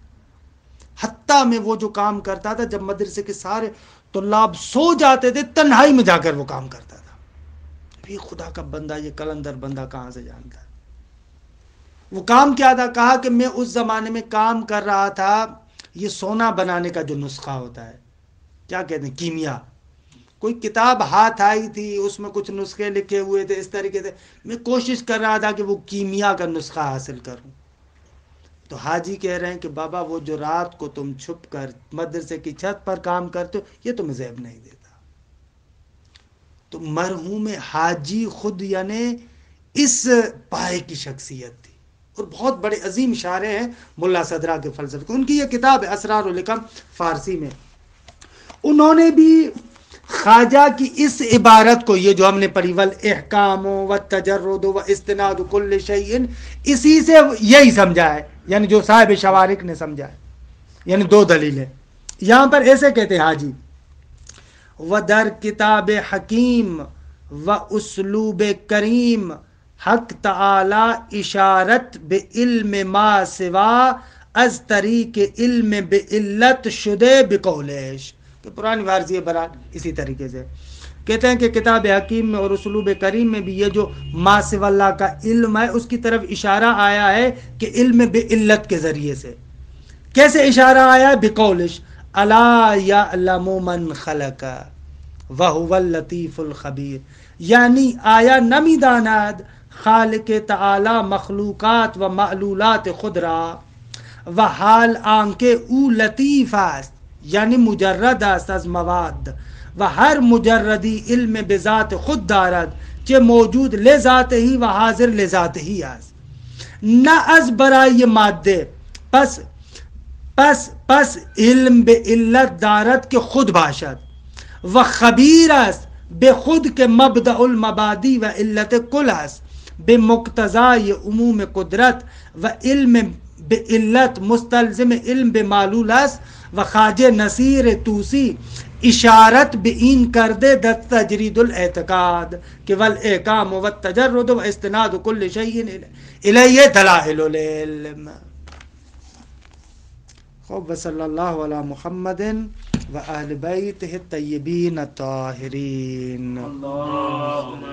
حتیٰ میں وہ جو کام کرتا تھا جب مدرسے کے سارے طلاب سو جاتے تھے، تنہائی میں جا کر وہ کام کرتا تھا. یہ خدا کا بندہ، یہ کلندر بندہ کہاں سے جانتا ہے. وہ کام کیا تھا؟ کہا کہ میں اس زمانے میں کام کر رہا تھا یہ سونا بنانے کا جو نسخہ ہوتا ہے، کیا کہتے ہیں، کیمیا. کوئی کتاب ہاتھ آئی تھی، اس میں کچھ نسخے لکھے ہوئے تھے اس طریقے سے، میں کوشش کر رہا تھا کہ وہ کیمیا کا نسخہ حاصل کروں. تو حاجی کہہ رہے ہیں کہ بابا وہ جو رات کو تم چھپ کر مدرسے کی چھت پر کام کرتے ہو یہ تمہیں زیب نہیں دیتا. تو مرحوم حاجی خود یعنی اس پائے کی شخصیت تھی، اور بہت بڑے عظیم شاعر ہیں ملا صدرہ کے فلسفے کو. ان کی یہ کتاب ہے اسرار الحکم فارسی میں. انہوں نے بھی خواجہ کی اس عبارت کو، یہ جو ہم نے پڑھی والاحکام والتجرد واستناد کل شیء، اسی سے یہی سمجھا ہے، یعنی جو صاحب شوارق نے سمجھا ہے. یعنی دو دلیلیں یہاں پر ایسے کہتے ہیں حاجی: ودر کتاب حکیم و اسلوب کریم حق تعالی اشارت بعلم ما سوا از طریق علم بعلت شدے بقولش. کہ پرانی فارسی برات اسی طریقے سے کہتے ہیں کہ کتاب حکیم میں اور اسلوب کریم میں بھی یہ جو ما سوا اللہ کا علم ہے اس کی طرف اشارہ آیا ہے کہ علم بعلت کے ذریعے سے. کیسے اشارہ آیا ہے؟ بقولش الا یعلم من خلق وهو اللطیف الخبیر. یعنی آیا نمی داند خالق تعالی مخلوقات و معلولات خود را و حال آنکه او لطیف است، یعنی مجرد است از مواد، و هر مجردی علم بذات خود دارد چه موجود لذات ہی و حاضر لذات ہی است، نہ از برای ماده. پس علم به علت دارد که خود باشد و خبیر است به خود که مبدأ المبادی و علت کل است به مقتضای عموم قدرت، و علم به علت مستلزم علم به معلول است. و خواجه نصیر طوسی اشارت به این کرده در تجرید الاعتقاد که والاحکام و التجرد و استناد کل شیء الیه دلائل العلم. خب وصلی اللہ علی محمد و اہل بیتہ الطیبین الطاہرین. اللهم